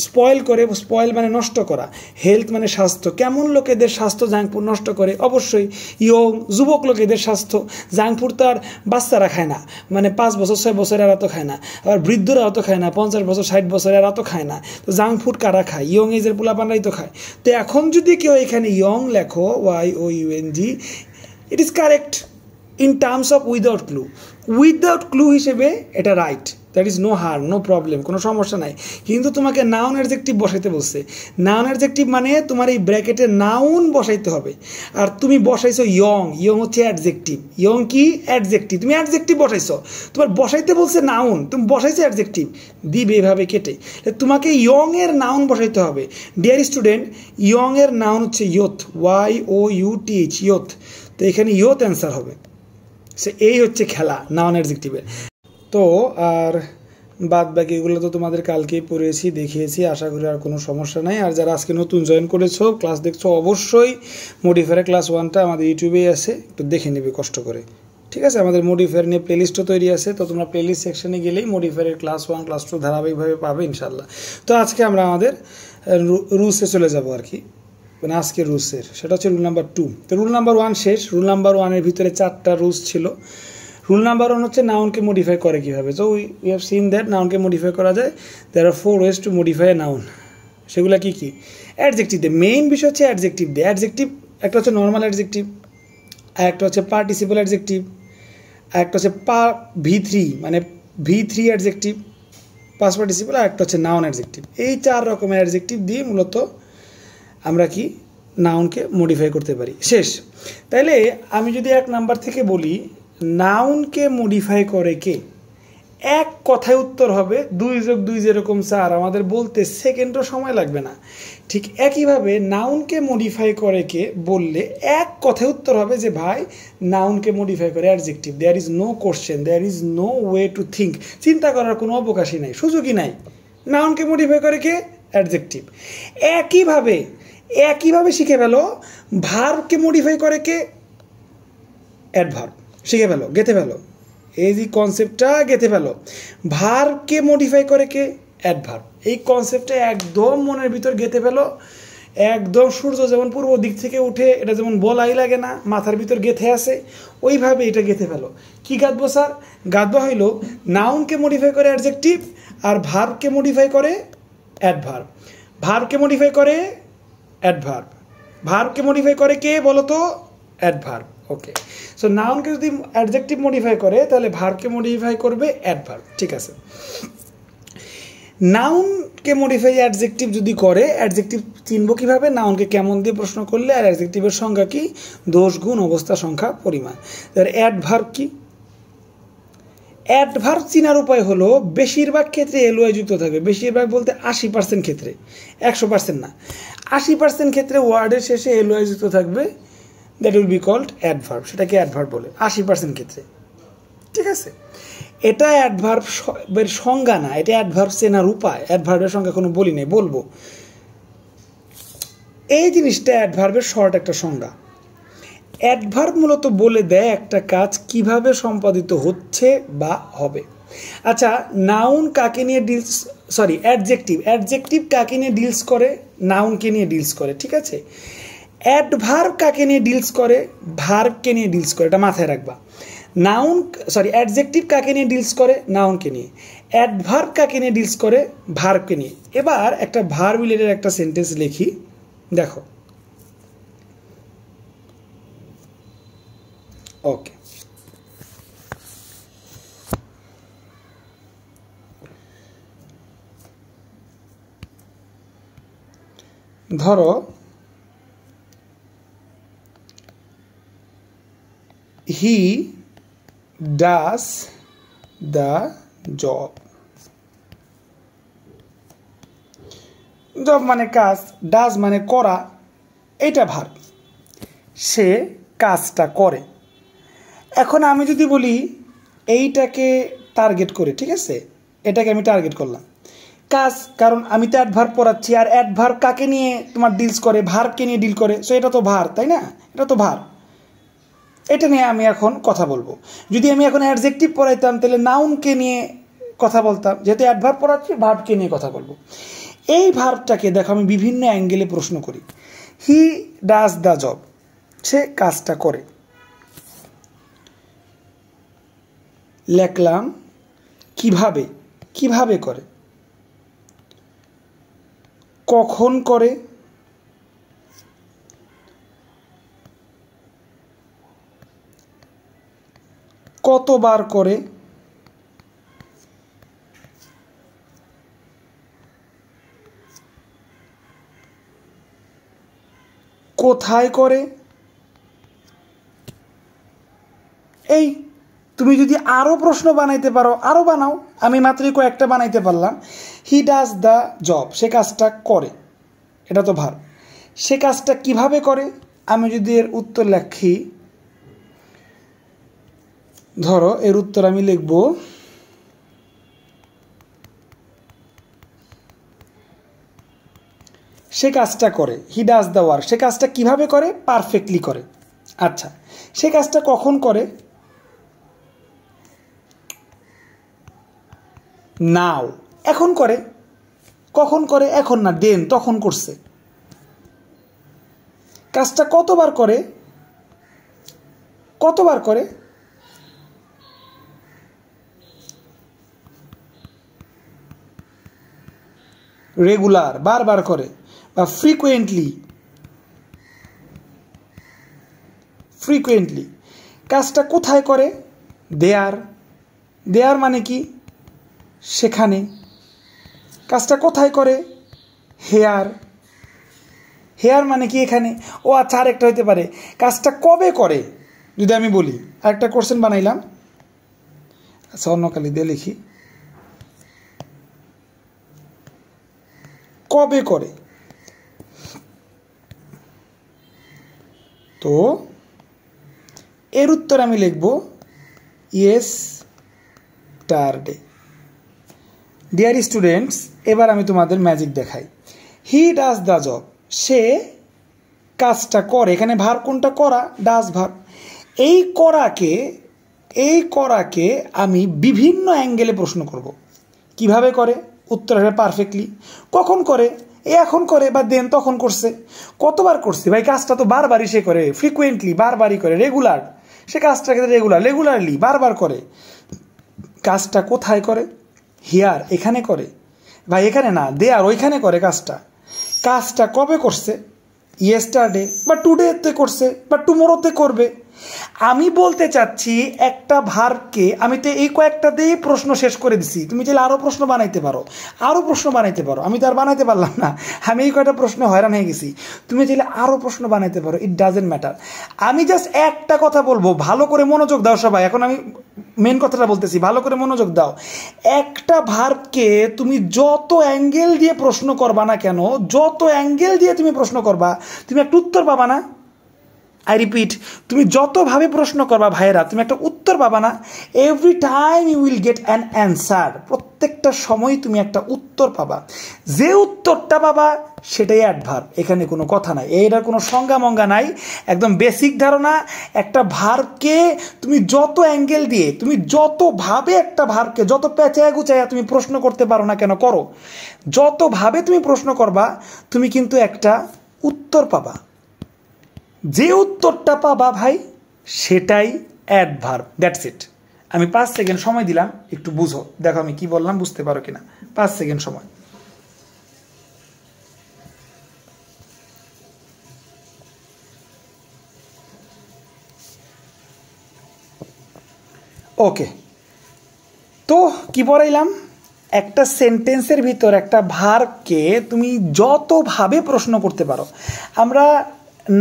স্পয়েল করে? স্পয়েল মানে নষ্ট করা, হেলথ মানে স্বাস্থ্য। কেমন লোকেদের স্বাস্থ্য জাঙ্ক ফুড নষ্ট করে? অবশ্যই ইয়ং, যুবক লোকেদের স্বাস্থ্য। জাঙ্ক ফুড তো আর বাচ্চারা খায় না, মানে 5 বছর 6 বছর এরা তো খায় না, আবার বৃদ্ধরা অত খায় না, 50 বছর 60 বছর এরা তো খায় না। তো জাঙ্ক ফুড কারা খায়? ইয়ং এজের পোলাপানরাই তো খায়। তো এখন যদি কেউ এখানে ইয়ং লেখো, YOUNG, it is correct in terms of without clue. Without clue হিসেবে এটা right, that is no harm, no problem, কোনো সমস্যা নাই। কিন্তু তোমাকে নাউন অ্যাডজেক্টিভ বসাইতে বলছে। নাউন অ্যাডজেক্টিভ মানে তোমার এই ব্র্যাকেটে নাউন বসাইতে হবে। আর তুমি বসাইছো ইয়ং, ইয়ং হচ্ছে অ্যাডজেক্টিভ। ইয়ং কি? অ্যাডজেক্টিভ। তুমি অ্যাডজেক্টিভ বসাইছো, তোমার বসাইতে বলছে নাউন, তুমি বসাইছো অ্যাডজেক্টিভ, দিবে এভাবে কেটে। তোমাকে ইয়ং এর নাউন বসাইতে হবে। ডিয়ার স্টুডেন্ট, ইয়ং এর নাউন হচ্ছে ইয়থ, YOUTH, ইয়থ। তো এখানে ইয়থ অ্যান্সার হবে। সে এই হচ্ছে খেলা নাউন অ্যাডজেক্টিভের। তো আর বাদ বাকি এগুলো তো তোমাদের কালকেই পড়েছি, দেখিয়েছি, আশা করি আর কোনো সমস্যা নাই। আর যারা আজকে নতুন জয়েন করেছো, ক্লাস দেখছো, অবশ্যই মডিফায়ার ক্লাস 1টা আমাদের ইউটিউবেই আছে, একটু দেখে নেবে কষ্ট করে। ঠিক আছে, আমাদের মডিফায়ার নিয়ে প্লেলিস্টও তৈরি আছে, তো তোমরা প্লেলিস্ট সেকশনে গেলেই মডিফায়ারের ক্লাস 1 ক্লাস 2 ধারাবাহিকভাবে পাবে ইনশাল্লাহ। তো আজকে আমরা আমাদের রুলসে চলে যাব আর কি, মানে আজকে রুলসের, সেটা হচ্ছে রুল নাম্বার 2। তো রুল নাম্বার 1 শেষ। রুল নাম্বার 1-এর ভিতরে 4টা রুলস ছিল। রুল নাম্বার 1 হচ্ছে নাউনকে মডিফাই করে কীভাবে। তো উই হ্যাভ সিন দ্যাট নাউনকে মডিফাই করা যায়। There are 4 ways to modify a noun. সেগুলো কী কী? অ্যাডজেক্টিভ দিয়ে, মেইন বিষয় হচ্ছে অ্যাডজেক্টিভ দিয়ে। অ্যাডজেক্টিভ একটা হচ্ছে নর্মাল অ্যাডজেক্টিভ, আর একটা হচ্ছে পার্টিসিপল অ্যাডজেক্টিভ, আর একটা হচ্ছে V3 মানে V3 অ্যাডজেক্টিভ, পাস্ট পার্টিসিপল, আর একটা হচ্ছে নাউন অ্যাডজেক্টিভ। এই 4 রকমের অ্যাডজেক্টিভ দিয়ে মূলত আমরা কি নাউনকে মডিফাই করতে পারি। শেষ। তাইলে আমি যদি 1 নাম্বার থেকে বলি, নাউনকে মডিফাই করে কে? এক কথায় উত্তর হবে 2+2 যেরকম স্যার আমাদের বলতে সেকেন্ডও সময় লাগবে না, ঠিক একইভাবে নাউনকে মডিফাই করে কে বললে এক কথায় উত্তর হবে যে ভাই নাউনকে মডিফাই করে adjective. There is no question, there is no way to think, চিন্তা করার কোনো অবকাশই নাই, সুযোগই নাই। নাউনকে মডিফাই করে কে? অ্যাডজেক্টিভ। একইভাবে শিখে ফেলো ভার্বকে মডিফাই করে কে? অ্যাডভার্ব। শিখে ফেলো, গেঁথে ফেলো, এই যে কনসেপ্টটা গেঁথে ফেলো। ভার্বকে মডিফাই করে কে? অ্যাডভার্ব। এই কনসেপ্টটা একদম মনের ভিতর গেঁথে ফেলো, একদম সূর্য যেমন পূর্ব দিক থেকে উঠে এটা যেমন বলাই লাগে না, মাথার ভিতর গেঁথে আছে, ওইভাবে এটা গেঁথে ফেলো। কি গাঁথবো স্যার? গাঁথবো হইলো নাউনকে মডিফাই করে অ্যাডজেক্টিভ আর ভার্বকে মডিফাই করে অ্যাডভার্ব। ভার্বকে মডিফাই করে অ্যাডভার্ব। ভার্বকে মডিফাই করে কে বলো তো? অ্যাডভার্ব। ওকে, সো নাউনকে যদি অ্যাডজেক্টিভ মডিফাই করে তাহলে ভার্বকে মডিফাই করবে অ্যাডভার্ব। ঠিক আছে, নাউনকে মডিফাই অ্যাডজেক্টিভ যদি করে, অ্যাডজেক্টিভ চিনব কীভাবে? নাউনকে কেমন দিয়ে প্রশ্ন করলে, আর অ্যাডজেক্টিভের সংজ্ঞা কি? দোষ, গুণ, অবস্থা, সংখ্যা, পরিমাণ। এবার অ্যাডভার্ব কি? অ্যাডভার্ব চিনার উপায় হলো বেশিরভাগ ক্ষেত্রে এলওয়াই যুক্ত থাকবে। বেশিরভাগ বলতে 80% ক্ষেত্রে, 100% না, 80% ক্ষেত্রে ওয়ার্ডের শেষে এলওয়াই যুক্ত থাকবে। That will be called adverb. সেটাকে অ্যাডভার্ব বলে 80% ক্ষেত্রে। ঠিক আছে, এটা অ্যাডভার্বের সংজ্ঞা না, এটা অ্যাডভার্ব চেনার উপায়। অ্যাডভার্বের সংজ্ঞা কোনো বলি নেই, বলবো। এই জিনিসটা অ্যাডভার্বের শর্ট একটা সংজ্ঞা। অ্যাডভার্ব মূলত বলে দেয় একটা কাজ কিভাবে সম্পাদিত হচ্ছে বা হবে। আচ্ছা, নাউন কাকে নিয়ে ডিলস, সরি অ্যাডজেক্টিভ কাকে নিয়ে ডিলস করে? নাউনকে নিয়ে ডিলস করে। ঠিক আছে, অ্যাডভার্ব কাকে নিয়ে ডিলস করে? ভার্বকে নিয়ে ডিলস করে, এটা মাথায় রাখবা। অ্যাডজেক্টিভ কাকে নিয়ে ডিলস করে? নাউনকে নিয়ে। অ্যাডভার্ব কাকে নিয়ে ডিলস করে? ভার্বকে নিয়ে। এবার একটা ভার্ব রিলেটেড একটা সেন্টেন্স লিখি, দেখো। ওকে, ধরো he does the job. Job মানে কাজ, ডাজ মানে করা, এটা ভার্ব। সে কাজটা করে। এখন আমি যদি বলি এইটাকে টার্গেট করে, ঠিক আছে, এটাকে আমি টার্গেট করলাম কাজ, কারণ আমি তো অ্যাডভার্ব পড়াচ্ছি, আর অ্যাডভার্ব কাকে নিয়ে তোমার ডিলস করে? ভার্বকে নিয়ে ডিল করে। সো এটা তো ভার্ব, তাই না? এটা তো ভার্ব, এটা নিয়ে আমি এখন কথা বলবো। যদি আমি এখন অ্যাডজেক্টিভ পড়াইতাম তাহলে নাউনকে নিয়ে কথা বলতাম, যেহেতু অ্যাডভার্ব পড়াচ্ছি ভার্বকে নিয়ে কথা বলবো। এই ভার্বটাকে দেখো আমি বিভিন্ন অ্যাঙ্গেলে প্রশ্ন করি। হি ডাজ দ্য জব, সে কাজটা করে। লেখলাম কিভাবে করে, কখন করে, কতবার করে, কোথায় করে। এই তুমি যদি আরও প্রশ্ন বানাইতে পারো আরও বানাও, আমি মাত্রই কয়েকটা বানাইতে পারলাম। হি ডাজ দ্য জব, সে কাজটা করে, এটা তো ভার্ব। সে কাজটা কিভাবে করে? আমি যদি এর উত্তর লিখি, ধরো এর উত্তর আমি লিখব সে কাজটা করে, হি ডাজ দ্য ওয়ার্ক। সে কাজটা কিভাবে করে? পারফেক্টলি করে। আচ্ছা, সে কাজটা কখন করে? নাও, এখন করে। কখন করে? এখন না, দেন, তখন করছে। কাজটা কতবার করে? রেগুলার, বারবার করে, বা ফ্রিকুয়েন্টলি। কাজটা কোথায় করে? দেয়ার মানে কি? সেখানে। কাজটা কোথায় করে? হেয়ার মানে কি? এখানে। ও আচ্ছা, আরেকটা হইতে পারে, কাজটা কবে করে? যদি আমি বলি, আরেকটা কোশ্চেন বানাইলাম, আচ্ছা অন্য কালি দিয়ে লিখি, কবে করে। তো এর উত্তর আমি লিখব ইয়েস্টারডে। ডিয়ার স্টুডেন্টস, এবার আমি তোমাদের ম্যাজিক দেখাই। হি ডাজ দ্য জব, সে কাজটা করে। এখানে ভার কোনটা? করা, ডাজ ভার। এই করাকে আমি বিভিন্ন অ্যাঙ্গেলে প্রশ্ন করব। কিভাবে করে? উত্তর হবে পারফেক্টলি। কখন করে? এখন করে, বা দেন তখন করছে। কতবার করছে? ভাই কাজটা তো বারবারই সে করে, ফ্রিকুয়েন্টলি, বারবারই করে, রেগুলার। সে কাজটাকে রেগুলারলি বারবার করে। কাজটা কোথায় করে? হিয়ার, এখানে করে। ভাই এখানে না, দেয়ার, ওইখানে করে কাজটা। কাজটা কবে করছে? ইয়েস্টারডে বা টুডেতে করছে বা টুমোরোতে করবে। আমি বলতে চাচ্ছি একটা ভার্বকে, আমি তো এই কয়েকটা দিয়েই প্রশ্ন শেষ করে দিছি। তুমি চাইলে আরও প্রশ্ন বানাইতে পারো, আমি তো আর বানাইতে পারলাম না, আমি এই কয়টা প্রশ্ন হয়রান হয়ে গেছি। তুমি চাইলে আরও প্রশ্ন বানাইতে পারো, ইট ডাজেন্ট ম্যাটার। আমি জাস্ট একটা কথা বলবো, ভালো করে মনোযোগ দাও সবাই। এখন আমি মেন কথাটা বলতেছি, ভালো করে মনোযোগ দাও। একটা ভার্বকে তুমি যত অ্যাঙ্গেল দিয়ে প্রশ্ন করবা না কেন, যত অ্যাঙ্গেল দিয়ে তুমি প্রশ্ন করবা, তুমি একটা উত্তর পাবা না। আই রিপিট, তুমি যতভাবে প্রশ্ন করবা ভাইয়েরা, তুমি একটা উত্তর পাবা না। Every time you will get an answer. প্রত্যেকটা সময় তুমি একটা উত্তর পাবা। যে উত্তরটা পাবা সেটাই অ্যাডভার্ব, এখানে কোনো কথা নাই, এইটার কোনো সংজ্ঞা মঙ্গা নাই। একদম বেসিক ধারণা। একটা ভার্বকে তুমি যত অ্যাঙ্গেল দিয়ে, তুমি যতভাবে একটা ভার্বকে যত পেঁচায়া গুচায়া তুমি প্রশ্ন করতে পারো না কেন, করো। যতভাবে তুমি প্রশ্ন করবা, তুমি কিন্তু একটা উত্তর পাবা। যে উত্তরটা পাবা ভাই, সেটাই অ্যাডভার্ব। That's it. আমি 5 সেকেন্ড সময় দিলাম, একটু বুঝো, দেখো আমি কি বললাম, বুঝতে পারো কিনা। 5 সেকেন্ড সময়। ওকে, তো কি পড়াইলাম? একটা সেন্টেন্সের ভিতর একটা ভার্বকে তুমি যতভাবে প্রশ্ন করতে পারো। আমরা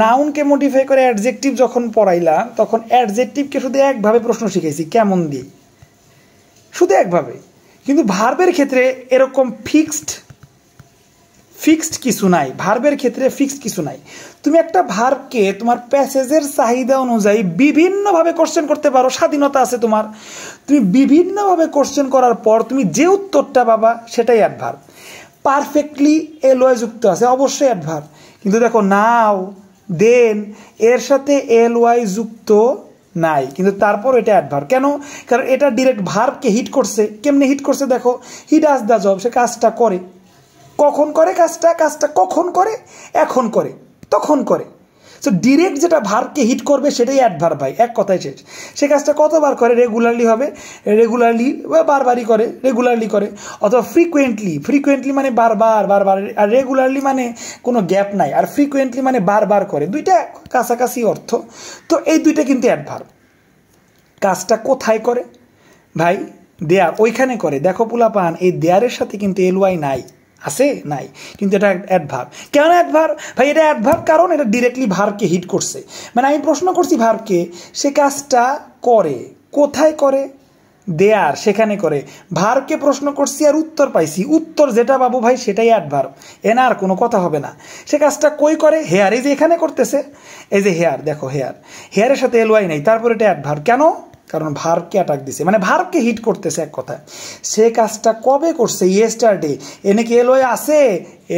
নাউনকে মডিফাই করে অ্যাডজেক্টিভ যখন পড়াইলাম, তখন অ্যাডজেক্টিভকে শুধু একভাবে প্রশ্ন শিখাইছি, কেমন দিয়ে, শুধু একভাবে। কিন্তু ভার্বের ক্ষেত্রে এরকম ফিক্সড কিছু নাই। ভার্বের ক্ষেত্রে ফিক্সড কিছু নাই। তুমি একটা ভার্বকে তোমার প্যাসেজের চাহিদা অনুযায়ী বিভিন্নভাবে কোশ্চেন করতে পারো, স্বাধীনতা আছে তোমার। তুমি বিভিন্নভাবে কোশ্চেন করার পর তুমি যে উত্তরটা পাবা সেটাই অ্যাডভার্ব। পারফেক্টলি এলওয়াই যুক্ত আছে, অবশ্যই অ্যাডভার্ব। কিন্তু দেখো নাও, দেন এর সাথে এলওয়াই যুক্ত নাই, কিন্তু তারপর এটা অ্যাডভার্ব। কেন? কারণ এটা ডিরেক্ট ভার্বকে হিট করছে। কেমনে হিট করছে দেখো, হি ডাজ দ্য জব, সে কাজটা করে। কখন করে কাজটা কখন করে? এখন করে, তখন করে। সো ডিরেক্ট যেটা ভার্বকে হিট করবে সেটাই অ্যাডভার্ব ভাই, এক কথায় শেষ। সে কাজটা কতবার করে? রেগুলারলি হবে, রেগুলারলি বা বারবারই করে, রেগুলারলি করে। অথবা ফ্রিকুয়েন্টলি মানে বারবার। আর রেগুলারলি মানে কোনো গ্যাপ নাই। আর ফ্রিকুয়েন্টলি মানে বারবার করে। দুইটা কাছাকাছি অর্থ। তো এই দুইটা কিন্তু অ্যাডভার্ব। কাজটা কোথায় করে? ভাই দেয়ার, ওইখানে করে। দেখো পোলাপান, এই দেয়ারের সাথে কিন্তু এলওয়াই নাই, আছে নাই, কিন্তু এটা অ্যাডভার্ব। কেন অ্যাডভার্ব? ভাই এটা অ্যাডভার্ব কারণ এটা ডিরেক্টলি ভার্বকে হিট করছে। মানে আমি প্রশ্ন করছি ভার্বকে, সে কাজটা করে। কোথায় করে? দেয়ার, সেখানে করে। ভার্বকে প্রশ্ন করছি আর উত্তর পাইছি। উত্তর যেটা পাবো ভাই সেটাই অ্যাডভার্ব, এনা আর কোনো কথা হবে না। সে কাজটা কই করে? হেয়ার, এই যে এখানে করতেছে, এই যে হেয়ার, দেখো হেয়ারের সাথে এলওয়াই নেই, তারপর এটা অ্যাডভার্ব। কেন? কারণ ভার্বকে অ্যাটাক দিছে, মানে ভার্বকে হিট করতেছে এক কথায়। সে কাজটা কবে করছে? ইয়েস্টারডে। এনে কি এলওয়াই আছে?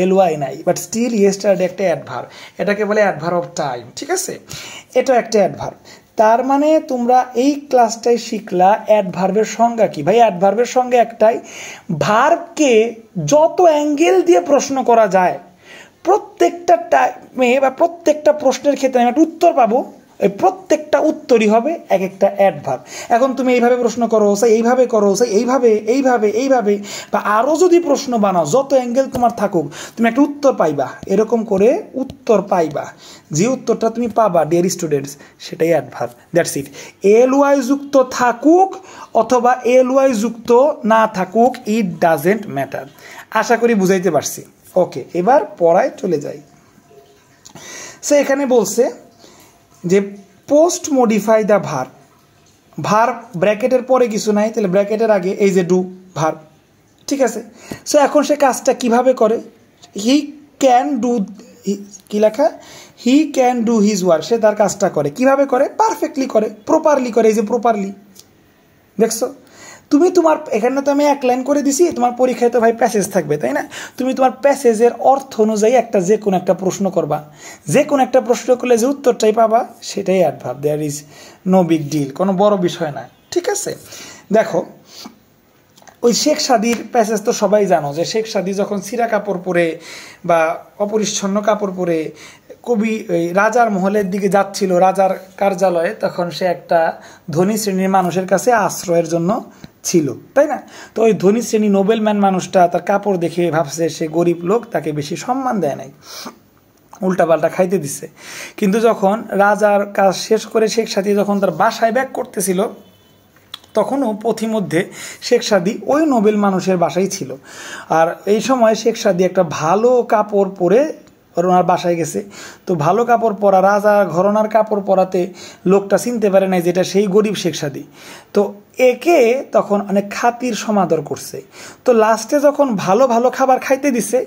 এলওয়াই নাই, বাট স্টিল ইয়েস্টারডে একটা অ্যাডভার্ব। এটাকে বলে অ্যাডভার্ব অফ টাইম, ঠিক আছে? এটা একটা অ্যাডভার্ব। তার মানে তোমরা এই ক্লাসটাই শিখলা অ্যাডভার্বের সংজ্ঞা কি। ভাই অ্যাডভার্বের সংজ্ঞা একটাই, ভার্বকে যত অ্যাঙ্গেল দিয়ে প্রশ্ন করা যায়, প্রত্যেকটা টাইমে বা প্রত্যেকটা প্রশ্নের ক্ষেত্রে আমি একটা উত্তর পাবো, এই প্রত্যেকটা উত্তরই হবে এক একটা অ্যাডভার্ব। এখন তুমি এইভাবে প্রশ্ন করো, সে এইভাবে করো, সে এইভাবে বা আরও যদি প্রশ্ন বানাও, যত অ্যাঙ্গেল তোমার থাকুক, তুমি একটা উত্তর পাইবা। এরকম করে উত্তর পাইবা। যে উত্তরটা তুমি পাবা ডিয়ার স্টুডেন্টস, সেটাই অ্যাডভার্ব। That's it. এলওয়াই যুক্ত থাকুক অথবা এলওয়াই যুক্ত না থাকুক, ইট ডাজেন্ট ম্যাটার। আশা করি বুঝাইতে পারছি। ওকে, এবার পড়ায় চলে যাই। সে এখানে বলছে যে post modify the verb, verb ব্র্যাকেটের পরে কিছু নাই, তাহলে ব্র্যাকেটের আগে এই যে ডু ভার্ব, ঠিক আছে। সো এখন সে কাজটা কিভাবে করে, হি ক্যান ডু, কি লেখা, he can do his work, সে তার কাজটা করে কিভাবে করে, পারফেক্টলি করে, প্রপারলি করে, এই যে প্রপারলি। দেখছো তুমি তোমার এখানে তো আমি এক লাইন করে দিছি, তোমার পরীক্ষায় তো ভাই প্যাসেজ থাকবে, তাই না? তুমি তোমার প্যাসেজের অর্থ অনুযায়ী একটা যে কোনো একটা প্রশ্ন করবা, যে কোনো একটা প্রশ্ন করলে যে উত্তরটাই পাবা সেটাই adverb, there is no big deal, কোনো বড় বিষয় না, ঠিক আছে। দেখো ওই শেখ সাদির প্যাসেজ তো সবাই জানো, যে শেখ সাদি যখন ছিঁড়া কাপড় পরে বা অপরিচ্ছন্ন কাপড় পরে কবি ওই রাজার মহলের দিকে যাচ্ছিল, রাজার কার্যালয়ে, তখন সে একটা ধনী শ্রেণীর মানুষের কাছে আশ্রয়ের জন্য ছিল, তাই না? তো ওই ধনী শ্রেণী নোবেলম্যান মানুষটা তার কাপড় দেখে ভাবছে সে গরিব লোক, তাকে বেশি সম্মান দেয় নাই, উল্টাপাল্টা খাইতে দিচ্ছে। কিন্তু যখন রাজার কাজ শেষ করে শেখ সাদি যখন তার বাসায় ব্যাক করতেছিল, তখনও পথিমধ্যে শেখ সাদি ওই নোবেল মানুষের বাসায় ছিল। আর এই সময় শেখ সাদি একটা ভালো কাপড় পরে ওনার বাসায় গেছে। তো ভালো কাপড় পরা, রাজা ঘরানার কাপড় পরাতে লোকটা চিনতে পারে নাই যেটা সেই গরিব শেখ সাদি। তো একে তখন অনেক খাতির সমাদর করছে। তো লাস্টে যখন ভালো ভালো খাবার খাইতে দিছে,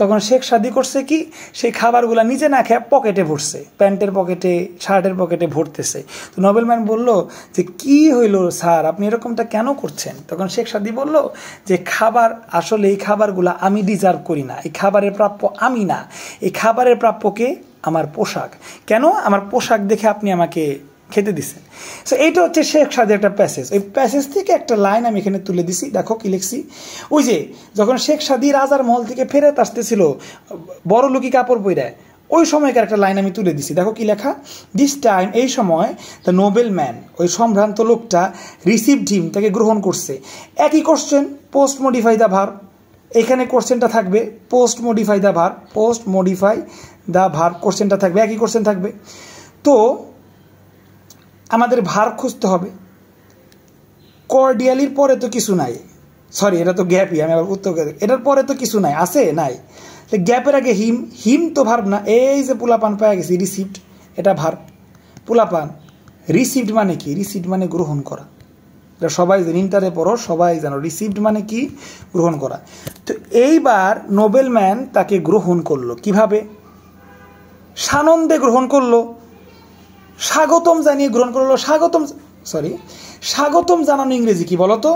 তখন শেখ সাদি করছে কি, সেই খাবারগুলো নিজে না খেয়ে পকেটে ভরছে, প্যান্টের পকেটে, শার্টের পকেটে ভরতেছে। তো নোবেলম্যান বলল যে কি হইল স্যার, আপনি এরকমটা কেন করছেন? তখন শেখ সাদি বলল যে খাবার, আসলে এই খাবারগুলো আমি ডিজার্ভ করি না, এই খাবারের প্রাপ্য আমি না, এই খাবারের প্রাপ্যকে আমার পোশাক। কেন? আমার পোশাক দেখে আপনি আমাকে খেতে দিচ্ছেন। সো এইটা হচ্ছে শেখ সাদির একটা প্যাসেজ। ওই প্যাসেজ থেকে একটা লাইন আমি এখানে তুলে দিছি, দেখো কি লিখছি। ওই যে যখন শেখ সাদি রাজার মহল থেকে ফেরত আসতেছিল বড় লোকি কাপড় পরে, ওই সময়কার একটা লাইন আমি তুলে দিছি, দেখো কি লেখা। দিস টাইম, এই সময়, দ্য নোবেল ম্যান, ওই সম্ভ্রান্ত লোকটা, রিসিভড হিম, তাকে গ্রহণ করছে। একই question, post modify the verb, এখানে কোশ্চেনটা থাকবে post modify the verb, post modify the verb কোশ্চেনটা থাকবে, একই কোশ্চেন থাকবে। তো আমাদের ভার্ব খুঁজতে হবে। কর্ডিয়ালির পরে তো কিছু নাই, সরি এটা তো গ্যাপই, আমি আবার উত্তর, এটার পরে তো কিছু নাই, আছে নাই, গ্যাপের আগে হিম, হিম তো ভার্ব না। এই যে পোলাপান পাওয়া গেছি, রিসিভড, এটা ভার্ব। পোলাপান, রিসিভড মানে কি? রিসিভড মানে গ্রহণ করা, এটা সবাই জানো, ইন্টারে পড়ো সবাই জানো, রিসিভড মানে কি? গ্রহণ করা। তো এইবার নোবেলম্যান তাকে গ্রহণ করলো কিভাবে? সানন্দে গ্রহণ করলো, স্বাগতম জানিয়ে গ্রহণ করলো। স্বাগতম জানানো ইংরেজি কি বলো তো?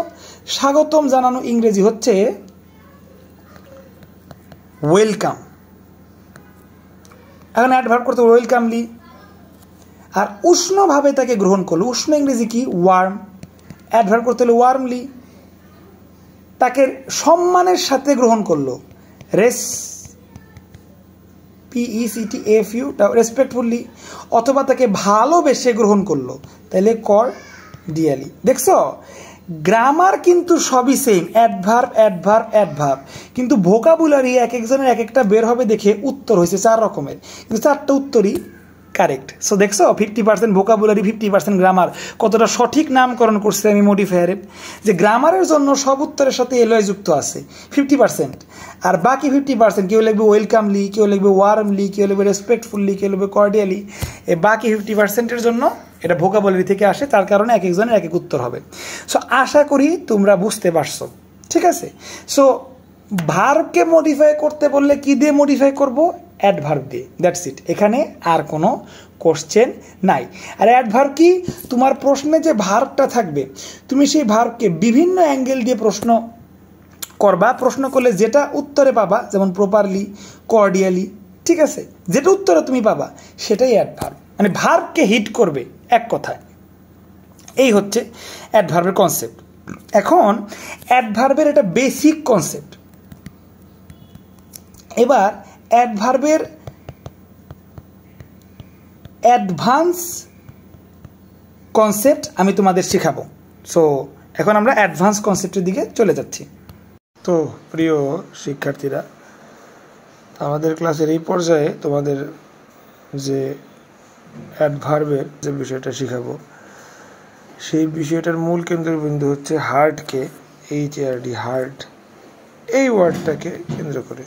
স্বাগতম জানানো ইংরেজি হচ্ছে ওয়েলকাম। এখন অ্যাডভার্ব করতে ওয়েলকামলি। আর উষ্ণভাবে তাকে গ্রহণ করলো, উষ্ণ ইংরেজি কি? ওয়ার্ম। অ্যাডভার্ব করতে হলে ওয়ার্মলি। তাকে সম্মানের সাথে গ্রহণ করলো, PECTFU, রেসপেক্টফুলি। অথবা তাকে ভালোবেসে গ্রহণ করলো, তাহলে কর্ডিয়ালি। দেখছো গ্রামার কিন্তু সবই সেম, অ্যাডভার্ব অ্যাডভার্ব অ্যাডভার্ব, কিন্তু ভোকাবুলারি এক একজনের এক একটা বের হবে দেখে উত্তর হয়েছে 4 রকমের, কিন্তু 4টা উত্তরই কারেক্ট। সো দেখছো 50% ভোকাবুলারি, 50% গ্রামার, কতটা সঠিক নামকরণ করছে আমি মডিফায়ারের। যে গ্রামারের জন্য সব উত্তরের সাথে এলওয়াই যুক্ত আছে 50%, আর বাকি 50% কেউ লিখবে ওয়েলকামলি, কেউ লিখবে ওয়ার্মলি, কেউ লিখবে রেসপেক্টফুলি, কেউ লিখবে কর্ডিয়ালি। এই বাকি 50%-এর জন্য এটা ভোকাবুলারি থেকে আসে, তার কারণে এক একজনের এক এক উত্তর হবে। সো আশা করি তোমরা বুঝতে পারছো, ঠিক আছে। সো ভার্বকে মডিফাই করতে বললে কি দিয়ে মডিফাই করব? অ্যাডভার্ব দিয়ে, দ্যাটস ইট। এখানে আর কোনো কোশ্চেন নাই। আর অ্যাডভার্ব কি? তোমার প্রশ্নে যে ভার্বটা থাকবে, তুমি সেই ভার্বকে বিভিন্ন অ্যাঙ্গেল দিয়ে প্রশ্ন করবা, প্রশ্ন করলে যেটা উত্তরে পাবা, যেমন প্রপারলি, কর্ডিয়ালি, ঠিক আছে, যেটা উত্তরে তুমি পাবা সেটাই অ্যাডভার্ব, মানে ভার্বকে হিট করবে এক কথায়। এই হচ্ছে অ্যাডভার্বের কনসেপ্ট। এখন অ্যাডভার্বের এটা বেসিক কনসেপ্ট। এবার অ্যাডভার্বের অ্যাডভান্স কনসেপ্ট আমি তোমাদের শেখাবো। সো এখন আমরা অ্যাডভান্স কনসেপ্টের দিকে চলে যাচ্ছি। তো প্রিয় শিক্ষার্থীরা, আমাদের ক্লাসের এই পর্যায়ে তোমাদের যে অ্যাডভার্বের যে বিষয়টা শেখাবো, সেই বিষয়টার মূল কেন্দ্রবিন্দু হচ্ছে হার্টকে, HARD, হার্ট, এই ওয়ার্ডটাকে কেন্দ্র করে।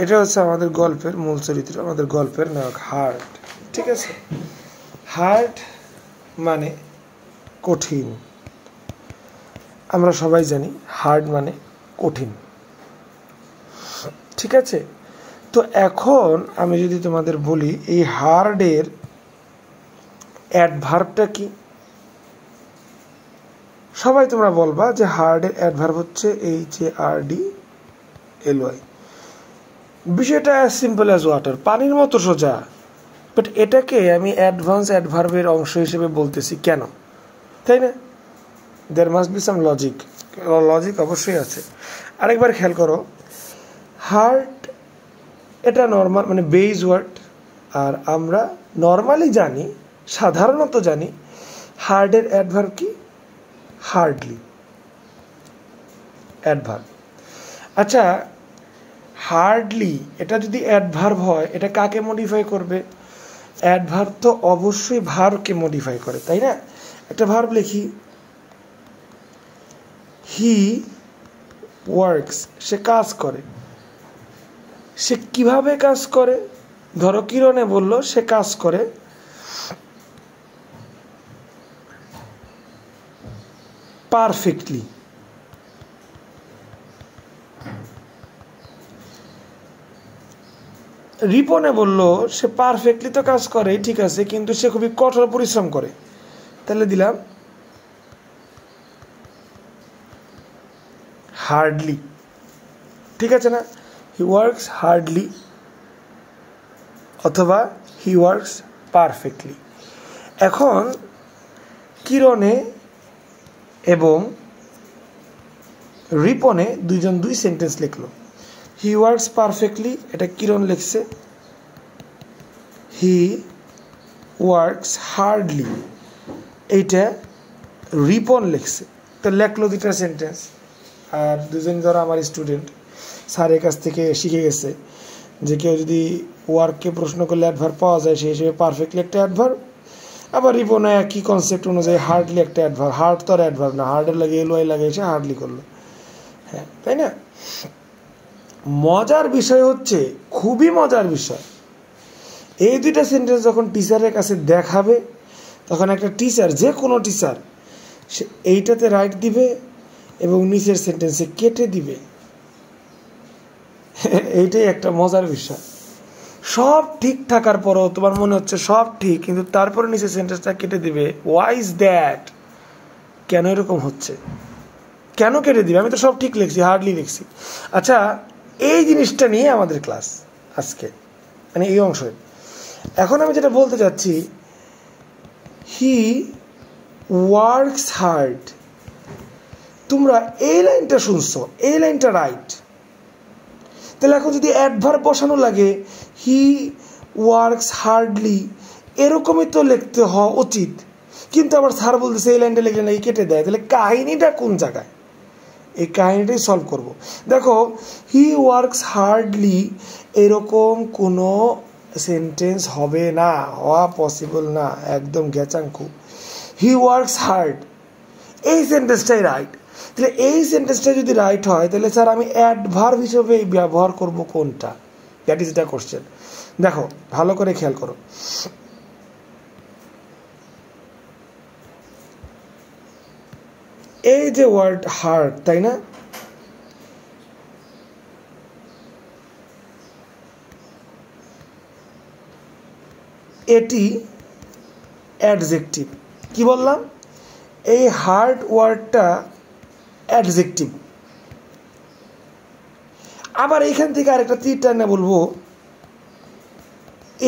এটা হচ্ছে আমাদের গল্পের মূল চরিত্র, আমাদের গল্পের নায়ক হার্ট, ঠিক আছে। হার্ট মানে কঠিন। আমরা সবাই জানি হার্ড মানে কঠিন, ঠিক আছে? তো এখন আমি যদি তোমাদের বলি এই হার্ডের অ্যাডভার্বটা কি, সবাই তোমরা বলবা যে হার্ডের অ্যাডভার্ব হচ্ছে HARDLY। বিষয়টা অ্যাজ সিম্পল অ্যাজ ওয়াটার, পানির মতো সোজা, বাট এটাকে আমি অ্যাডভান্স অ্যাডভার্বের অংশ হিসেবে বলতেছি কেন, তাই না? There must be some logic, logic অবশ্যই আছে। আরেকবার খেয়াল করো, হার্ড এটা নর্মাল মানে বেস ওয়ার্ড, আর আমরা নর্মালি জানি, সাধারণত জানি হার্ডের অ্যাডভার্ব কি, হার্ডলি অ্যাডভার্ব। আচ্ছা, হার্ডলি এটা যদি অ্যাডভার্ব হয়, এটা কাকে মডিফাই করবে? অ্যাডভার্ব তো অবশ্যই ভার্বকে মডিফাই করে, তাই না? একটা ভার্ব লিখি, হি ওয়ার্কস, সে কাজ করে। সে কিভাবে কাজ করে? ধরো কিরণে বলল সে কাজ করে পারফেক্টলি। রিপনে বলল সে পারফেক্টলি তো কাজ করে, ঠিক আছে, কিন্তু সে খুবই কঠোর পরিশ্রম করে। তাহলে দিলাম হার্ডলি, ঠিক আছে না? হি ওয়ার্কস হার্ডলি অথবা হি ওয়ার্কস পারফেক্টলি। এখন কিরণে এবং রিপনে দুইজন দুই সেন্টেন্স লিখলো। হি ওয়ার্কস পারফেক্টলি এটা কিরণ লিখছে, হি ওয়ার্কস হার্ডলি এইটা রিপন লিখছে। তো লেখলো দুইটা সেন্টেন্স, আর দুজন ধরো আমার স্টুডেন্ট স্যারের কাছ থেকে শিখে গেছে যে কেউ যদি ওয়ার্ককে প্রশ্ন করলে অ্যাডভার্ব পাওয়া যায়, সেই হিসেবে পারফেক্টলি একটা অ্যাডভার্ব, আবার রিপনে একই কনসেপ্ট অনুযায়ী হার্ডলি একটা অ্যাডভার্ব। হার্ড তো আর অ্যাডভার্ব না, হার্ডের লাগে এলওয়াই লাগে, এসে হার্ডলি করলো, হ্যাঁ, তাই না? মজার বিষয় হচ্ছে, খুবই মজার বিষয়, এই দুইটা সেন্টেন্স যখন টিচারের কাছে দেখাবে, তখন একটা টিচার, যে কোনো টিচার, সে এইটাতে রাইট দিবে এবং নিচের সেন্টেন্সে কেটে দিবে। এইটাই একটা মজার বিষয়। সব ঠিক থাকার পরও তোমার মনে হচ্ছে সব ঠিক, কিন্তু তারপরে নিচের সেন্টেন্সটা কেটে দিবে। Why is that? কেন এরকম হচ্ছে? কেন কেটে দিবে? আমি তো সব ঠিক লিখছি, হার্ডলি লিখছি। আচ্ছা, এই জিনিসটা নিয়ে আমাদের ক্লাস আজকে, মানে এই অংশে। এখন আমি যেটা বলতে চাচ্ছি, হি ওয়ার্কস হার্ড, তোমরা এই লাইনটা শুনছো, এই লাইনটা রাইট। তাহলে এখন যদি অ্যাডভার্ব বসানো লাগে, হি ওয়ার্কস হার্ডলি, এরকমই তো লিখতে হওয়া উচিত, কিন্তু আবার স্যার বলতেছে এই লাইনটা লিখলে নাকি কেটে দেয়। তাহলে কাহিনীটা কোন জায়গায়? এই কাহিনীটাই সলভ করব। দেখো, হি ওয়ার্কস হার্ডলি এরকম কোনো সেন্টেন্স হবে না, হওয়া পসিবল না, একদম গ্যাচাঙ্কু। হি ওয়ার্কস হার্ড এই সেন্টেন্সটাই রাইট। তাহলে এই সেন্টেন্সটা যদি রাইট হয়, তাহলে স্যার আমি অ্যাডভার্ব হিসেবে ব্যবহার করব কোনটা? That is the question. দেখো ভালো করে খেয়াল করো, এই যে ওয়ার্ড হার্ড, তাই না? এটি অ্যাডজেক্টিভ। কি বললাম? এই হার্ড ওয়ার্ডটা অ্যাডজেক্টিভ। আবার এইখান থেকে আরেকটা তীর টানে বলবো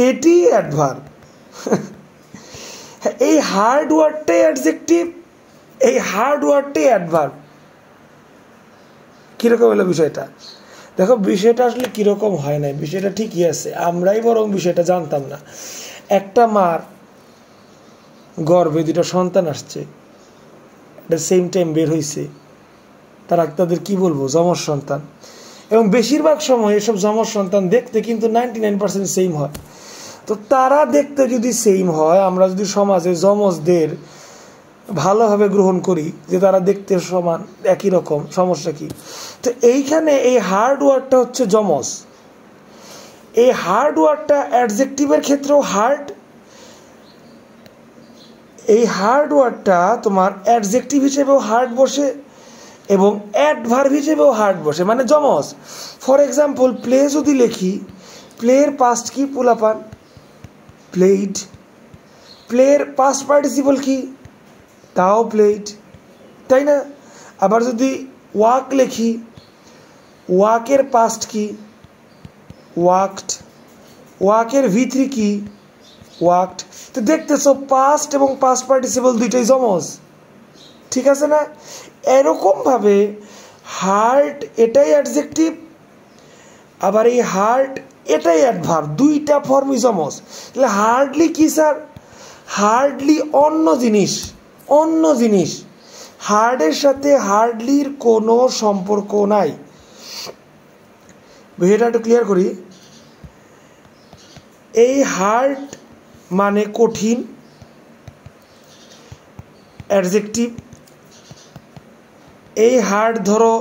এটি অ্যাডভার্ব। এই হার্ড ওয়ার্ডটাই অ্যাডজেক্টিভ, এই হার্ড ওয়ার্ডটাই অ্যাডভার্ব। কীরকম হলো বিষয়টা? দেখো, বিষয়টা আসলে কীরকম হয় না, বিষয়টা ঠিকই আছে, আমরাই বরং বিষয়টা জানতাম না। একটা মার গর্ভে দুটো সন্তান আসছে, এটা সেম টাইম বের হয়েছে, তাদের কি বলবো, যমজ সন্তান। এবং বেশিরভাগ সময় এসব যমজ সন্তান দেখতে কিন্তু 99% সেম হয়। তো তারা দেখতে যদি সেম হয়, আমরা যদি সমাজে যমজদের ভালোভাবে গ্রহণ করি যে তারা দেখতে সমান, একই রকম, সমস্যা কি? তো এইখানে এই হার্ড ওয়ার্ডটা হচ্ছে যমজ। এই হার্ড ওয়ার্ডটা অ্যাডজেক্টিভের ক্ষেত্রেও হার্ড, এই হার্ড ওয়ার্ডটা তোমার অ্যাডজেক্টিভ হিসেবেও হার্ড বসে এবং অ্যাডভার্ব হিসেবেও হার্ড বসে, মানে জমজ। ফর এক্সাম্পল প্লে যদি লিখি, প্লের পাস্ট কি? পোলাপান, প্লেইড। প্লের পাস্ট পার্টিসিপল কি? তাও প্লেইড, তাই না? আবার যদি ওয়াক লিখি, ওয়াকের পাস্ট কি? ওয়াকড। ওয়াকের V3 কি? ওয়াকড। তো দেখতেছো পাস্ট এবং পাস্ট পার্টিসিপল দুইটাই জমজ, ঠিক আছে না? এরকমভাবে হার্ড এটাই অ্যাডজেক্টিভ, আবার এই হার্ড এটাই অ্যাডভার্ব, দুইটা ফর্মই জমজ। তাহলে হার্ডলি কি স্যার? হার্ডলি অন্য জিনিস, অন্য জিনিস। হার্ডের সাথে হার্ডলির কোনো সম্পর্ক নাই। বিষয়টা একটু ক্লিয়ার করি। এই হার্ড মানে কঠিন, অ্যাডজেক্টিভ। এই হার্ড ধরো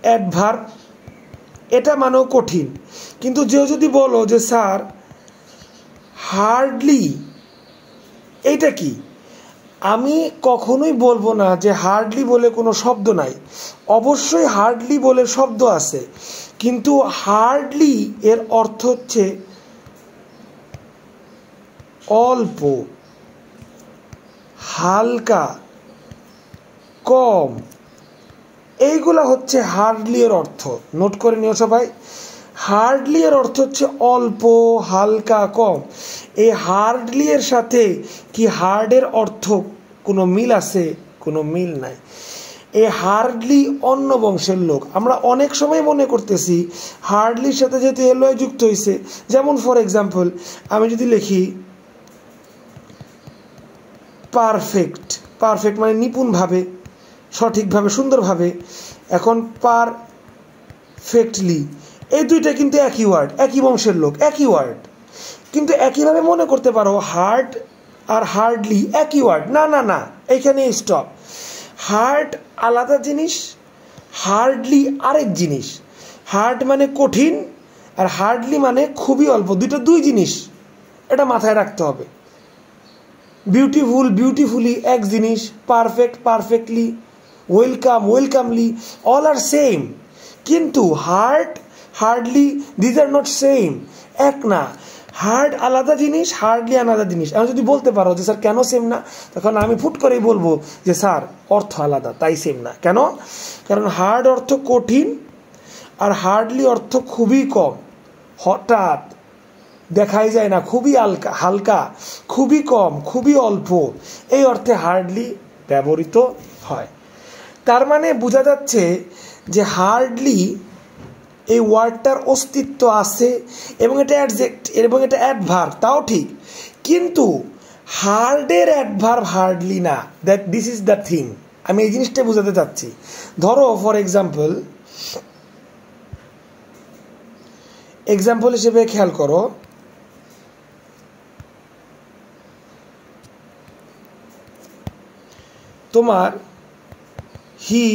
অ্যাডভার্ব, এটা মানেও কঠিন। কিন্তু যে যদি বলো যে স্যার হার্ডলি এইটা কি, আমি কখনোই বলবো না যে হার্ডলি বলে কোনো শব্দ নাই। অবশ্যই হার্ডলি বলে শব্দ আছে, কিন্তু হার্ডলি এর অর্থ হচ্ছে অল্প, হালকা, কম। এইগুলা হচ্ছে হার্ডলি এর অর্থ। নোট করে নিও সবাই। হার্ডলি এর অর্থ হচ্ছে অল্প, হালকা, কম। এই হার্ডলি এর সাথে কি হার্ডের অর্থ কোনো মিল আছে? কোনো মিল নাই। এই হার্ডলি অন্য বংশের লোক। আমরা অনেক সময় মনে করতেছি হার্ডলির সাথে যেহেতু এলওয়াই যুক্ত হয়েছে, যেমন ফর এক্সাম্পল আমি যদি লিখি পারফেক্ট, পারফেক্ট মানে নিপুণভাবে, সঠিকভাবে, সুন্দরভাবে। এখন পারফেক্টলি, এই দুইটা কিন্তু একই ওয়ার্ড, একই বংশের লোক, একই ওয়ার্ড। কিন্তু একইভাবে মনে করতে পারো হার্ড আর হার্ডলি একই ওয়ার্ড। না না না, এইখানে স্টপ। হার্ড আলাদা জিনিস, হার্ডলি আরেক জিনিস। হার্ড মানে কঠিন আর হার্ডলি মানে খুবই অল্প, দুইটা দুই জিনিস, এটা মাথায় রাখতে হবে। বিউটিফুল, বিউটিফুলি এক জিনিস, পারফেক্ট, পারফেক্টলি, ওয়েলকাম, ওয়েলকামলি, অল আর সেম। কিন্তু hard, hardly, these are not same, এক না। হার্ড আলাদা জিনিস, হার্ডলি আলাদা জিনিস। আমি যদি বলতে পারো যে স্যার কেন সেম না, তখন আমি ফুট করেই বলবো যে স্যার অর্থ আলাদা, তাই সেম না। কেন? কারণ হার্ড অর্থ কঠিন আর হার্ডলি অর্থ খুবই কম, হঠাৎ, দেখাই যায় না, খুবই হালকা, হালকা, খুবই কম, খুবই অল্প, এই অর্থে হার্ডলি ব্যবহৃত হয়। তার মানে বোঝা যাচ্ছে যে হার্ডলি এই ওয়ার্ডটার অস্তিত্ব আছে এবং এটা অ্যাডজেক্ট এবং এটা অ্যাডভার্ব, তাও ঠিক। কিন্তু হার্ডের অ্যাডভার্ব হার্ডলি না, that this is the thing. আমি এই জিনিসটা বোঝাতে চাচ্ছি। ধরো ফর এক্সাম্পল, এক্সাম্পল হিসেবে খেয়াল করো, তোমার হি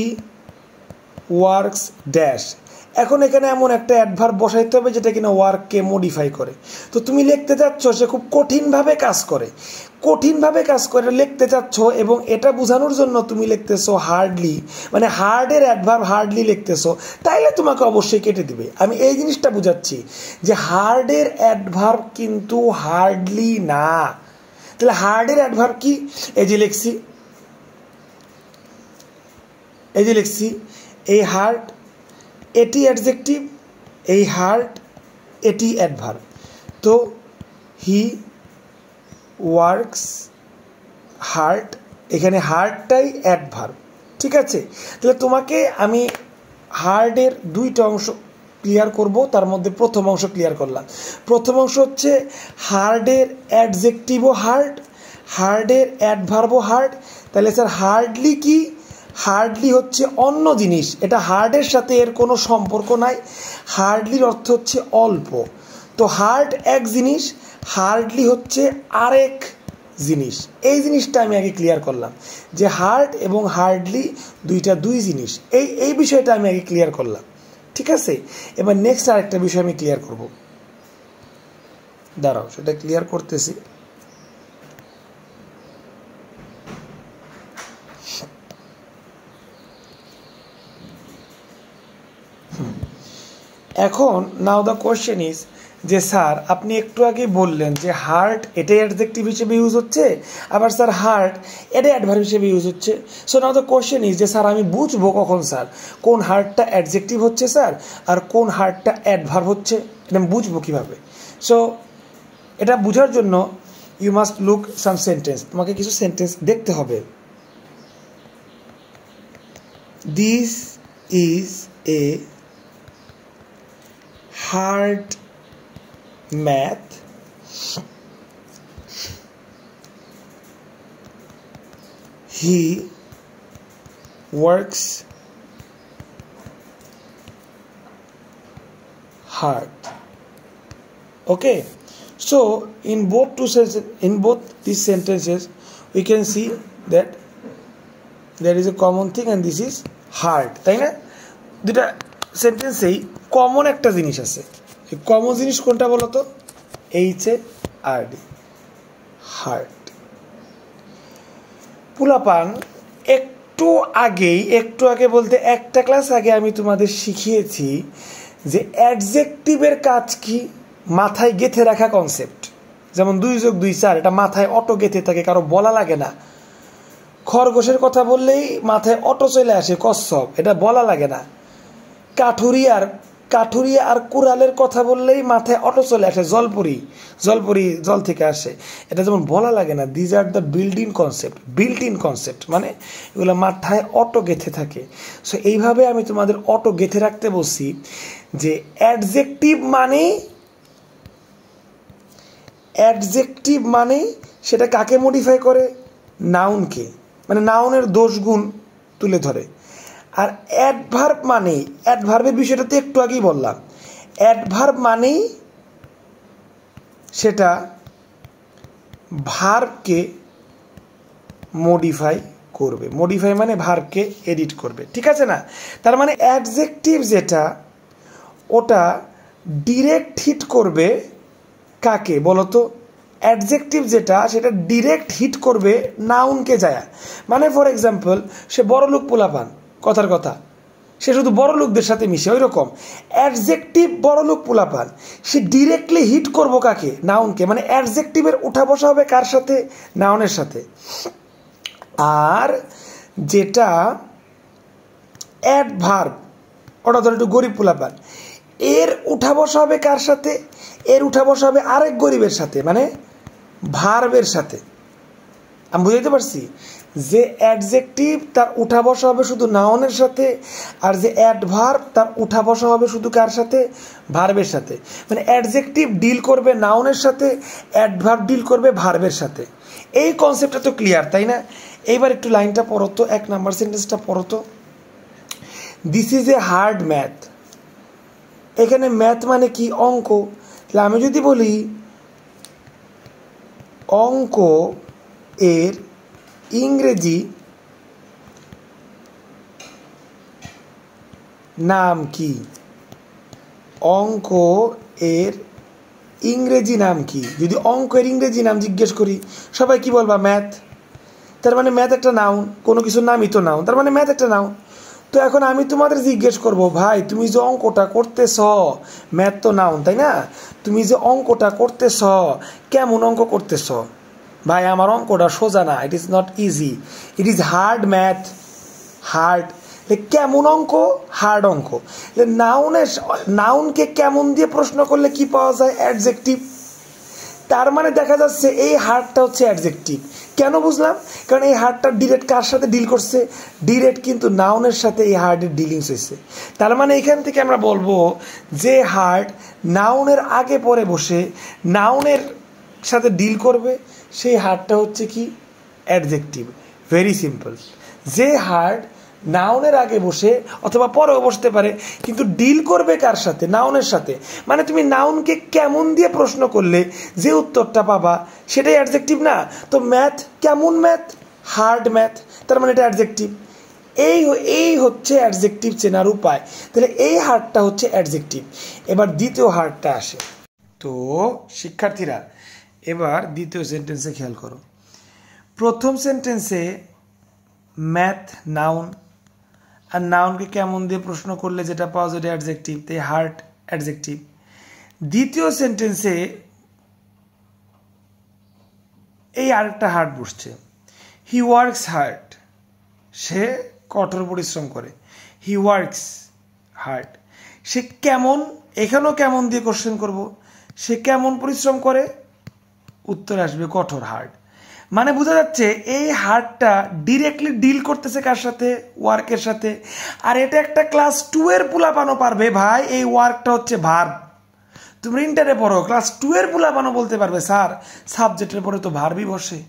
ওয়ার্কস ড্যাশ। এখন এখানে এমন একটা অ্যাডভার্ব বসাইতে হবে যেটা কিনা ওয়ার্ককে মডিফাই করে। তো তুমি লিখতে চাচ্ছ সে খুব কঠিনভাবে কাজ করে, কঠিনভাবে কাজ করে লিখতে চাচ্ছ, এবং এটা বোঝানোর জন্য তুমি লিখতেছো হার্ডলি, মানে হার্ডের অ্যাডভার্ব হার্ডলি লিখতেছো, তাইলে তোমাকে অবশ্যই কেটে দিবে। আমি এই জিনিসটা বুঝাচ্ছি যে হার্ডের অ্যাডভার্ব কিন্তু হার্ডলি না। তাহলে হার্ডের অ্যাডভার্ব কি? এই যে লিখছি, এই যে লিখছি, এই হার্ড এটি অ্যাডজেক্টিভ, এই হার্ড এটি অ্যাডভার্ব। তো হি ওয়ার্কস হার্ড, এখানে হার্ডটাই অ্যাডভার্ব, ঠিক আছে? তাহলে তোমাকে আমি হার্ডের দুইটা অংশ ক্লিয়ার করব, তার মধ্যে প্রথম অংশ ক্লিয়ার করলাম। প্রথম অংশ হচ্ছে হার্ডের অ্যাডজেক্টিভও হার্ড, হার্ডের অ্যাডভার্বও হার্ড। তাহলে স্যার হার্ডলি কি? হার্ডলি হচ্ছে অন্য জিনিস, এটা হার্ডের সাথে এর কোনো সম্পর্ক নাই। হার্ডলির অর্থ হচ্ছে অল্প। তো হার্ড এক জিনিস, হার্ডলি হচ্ছে আরেক জিনিস। এই জিনিসটা আমি আগে ক্লিয়ার করলাম যে হার্ড এবং হার্ডলি দুইটা দুই জিনিস। এই বিষয়টা আমি আগে ক্লিয়ার করলাম, ঠিক আছে? এবার নেক্সট আরেকটা বিষয় আমি ক্লিয়ার করব, দাঁড়াও সেটা ক্লিয়ার করতেছি। এখন নাও দ্য কোয়েশ্চেন ইজ যে স্যার আপনি একটু আগে বললেন যে হার্ট এটাই অ্যাডজেক্টিভ হিসেবে ইউজ হচ্ছে, আবার স্যার হার্ট এটাই অ্যাডভার্ব হিসেবে ইউজ হচ্ছে। So now the question is যে স্যার আমি বুঝবো কখন স্যার কোন হার্টটা অ্যাডজেক্টিভ হচ্ছে স্যার আর কোন হার্টটা অ্যাডভার্ব হচ্ছে, এটা আমি বুঝবো কীভাবে? সো এটা বোঝার জন্য you must look some sentence, তোমাকে কিছু সেন্টেন্স দেখতে হবে। This is a hard math he works hard. Okay, so in both these sentences we can see that there is a common thing and this is hard, তাই না? দুটা সেন্টেন্সেই কমন একটা জিনিস আছে। এই কমন জিনিস কোনটা বলো তো? HARD, heart. পুলাপান একটু আগে বলতে একটা ক্লাস আগে আমি তোমাদের শিখিয়েছি যে অ্যাডজেক্টিভের কাজ কি? মাথায় গেঁথে রাখা কনসেপ্ট। যেমন 2 + 2 4, এটা মাথায় অটো গেঁথে থাকে, কারো বলা লাগে না। খরগোশের কথা বললেই মাথায় অটো চলে আসে কচ্ছপ, এটা বলা লাগে না। কাঠুরিয়া আর কুড়ালের কথা বললেই মাথায় অটো চলে আসে জলপরি জল থেকে আসে, এটা যেমন বলা লাগে না। These are the built in concept, মানে এগুলো মাথায় অটো গেঁথে থাকে। সো এইভাবে আমি তোমাদের অটো গেঁথে রাখতে বলছি যে অ্যাডজেক্টিভ মানে সেটা কাকে মডিফাই করে? নাউনকে, মানে নাউনের দোষ গুণ তুলে ধরে। আর অ্যাডভার্বের বিষয়টা তো একটু আগেই বললাম। অ্যাডভার্ব মানেই সেটা ভার্বকে মডিফাই করবে। মডিফাই মানে ভার্বকে এডিট করবে, ঠিক আছে না? তার মানে অ্যাডজেক্টিভ যেটা ওটা ডিরেক্ট হিট করবে কাকে বলো তো? অ্যাডজেক্টিভ যেটা সেটা ডিরেক্ট হিট করবে নাউনকে যায়। মানে ফর এক্সাম্পল সে বড়লোক পোলাপান, কথার কথা, সে শুধু বড় লোকদের সাথে মিশে, ওই রকম অ্যাডজেক্টিভ বড়লোক পোলাপান সে ডিরেক্টলি হিট করবো কাকে? নাউনকে। মানে অ্যাডজেক্টিভের উঠা বসা হবে কার সাথে? নাউনের সাথে। আর যেটা অ্যাডভার্ব, ওটা ধর একটু গরিব পোলাপান, এর উঠা বসা হবে কার সাথে? এর উঠা বসা হবে আরেক গরিবের সাথে, মানে ভার্বের সাথে। আমি বুঝাইতে পারছি যে অ্যাডজেক্টিভ তার উঠা বসা হবে শুধু নাউনের সাথে, আর যে অ্যাডভার্ব তার উঠা বসা হবে শুধু কার সাথে? ভার্বের সাথে। মানে অ্যাডজেক্টিভ ডিল করবে নাউনের সাথে, অ্যাডভার্ব ডিল করবে ভার্বের সাথে। এই কনসেপ্টটা তো ক্লিয়ার, তাই না? এইবার একটু লাইনটা পড়ো তো, 1 নম্বর সেন্টেন্সটা পড়ো তো। This is A hard math. এখানে ম্যাথ মানে কি? অঙ্ক। তাহলে আমি যদি বলি অঙ্ক এর ইংরেজি নাম কি? অঙ্ক এর ইংরেজি নাম কি? যদি অঙ্কের ইংরেজি নাম জিজ্ঞেস করি সবাই কি বলবা? ম্যাথ। তার মানে ম্যাথ একটা নাউন, কোনো কিছুর নামই তো নাউন, তার মানে ম্যাথ একটা নাউন। তো এখন আমি তোমাদের জিজ্ঞেস করব, ভাই তুমি যে অঙ্কটা করতেছ, ম্যাথ তো নাউন তাই না? তুমি যে অঙ্কটা করতেছ কেমন অঙ্ক করতেছ? ভাই আমার অঙ্কটা সোজা না, it is not easy, it is hard math. Hard কেমন অঙ্ক? হার্ড অঙ্ক। নাউনকে কেমন দিয়ে প্রশ্ন করলে কি পাওয়া যায়? অ্যাডজেক্টিভ। তার মানে দেখা যাচ্ছে এই হার্ডটা হচ্ছে অ্যাডজেক্টিভ। কেন বুঝলাম? কারণ এই হার্ডটা ডিরেক্ট কার সাথে ডিল করছে? ডিরেক্ট কিন্তু নাউনের সাথে এই হার্ডের ডিলিংস হয়েছে। তার মানে এখান থেকে আমরা বলবো যে হার্ড নাউনের আগে পরে বসে নাউনের সাথে ডিল করবে, সেই হার্ডটা হচ্ছে কি? অ্যাডজেক্টিভ। Very simple. যে হার্ড নাউনের আগে বসে অথবা পরেও বসতে পারে, কিন্তু ডিল করবে কার সাথে? নাউনের সাথে। মানে তুমি নাউনকে কেমন দিয়ে প্রশ্ন করলে যে উত্তরটা পাবা সেটাই অ্যাডজেক্টিভ না? তো ম্যাথ কেমন ম্যাথ? Hard math. তার মানে এটা অ্যাডজেক্টিভ। এই হচ্ছে অ্যাডজেক্টিভ চেনার উপায়। তাহলে এই হার্ডটা হচ্ছে অ্যাডজেক্টিভ। এবার দ্বিতীয় হার্ডটা আসে। তো শিক্ষার্থীরা এবার দ্বিতীয় সেন্টেন্সে খেয়াল করো। প্রথম সেন্টেন্সে ম্যাথ নাউন, আর নাউনকে কেমন দিয়ে প্রশ্ন করলে যেটা পাওয়া যায় অ্যাডজেক্টিভ, তাই হার্ট অ্যাডজেক্টিভ। দ্বিতীয় সেন্টেন্সে এই আরেকটা হার্ড বসছে, হি ওয়ার্কস হার্ড, সে কঠোর পরিশ্রম করে, হি ওয়ার্কস হার্ড। সে কেমন, এখানেও কেমন দিয়ে কোশ্চেন করব, সে কেমন পরিশ্রম করে, উত্তর আসবে কঠোর, হার্ড। মানে বোঝা যাচ্ছে এই হার্ডটা ডিরেক্টলি ডিল করতেছে কার সাথে, ওয়ার্কের সাথে। আর এটা একটা ক্লাস 2 এর পোলাপানো পারবে ভাই, এই ওয়ার্কটা হচ্ছে ভার্ব। তুমি ইন্টারে পড়ো, ক্লাস 2 এর পোলাপানো বলতে পারবে স্যার সাবজেক্টের পরে তো ভার্বই বসে।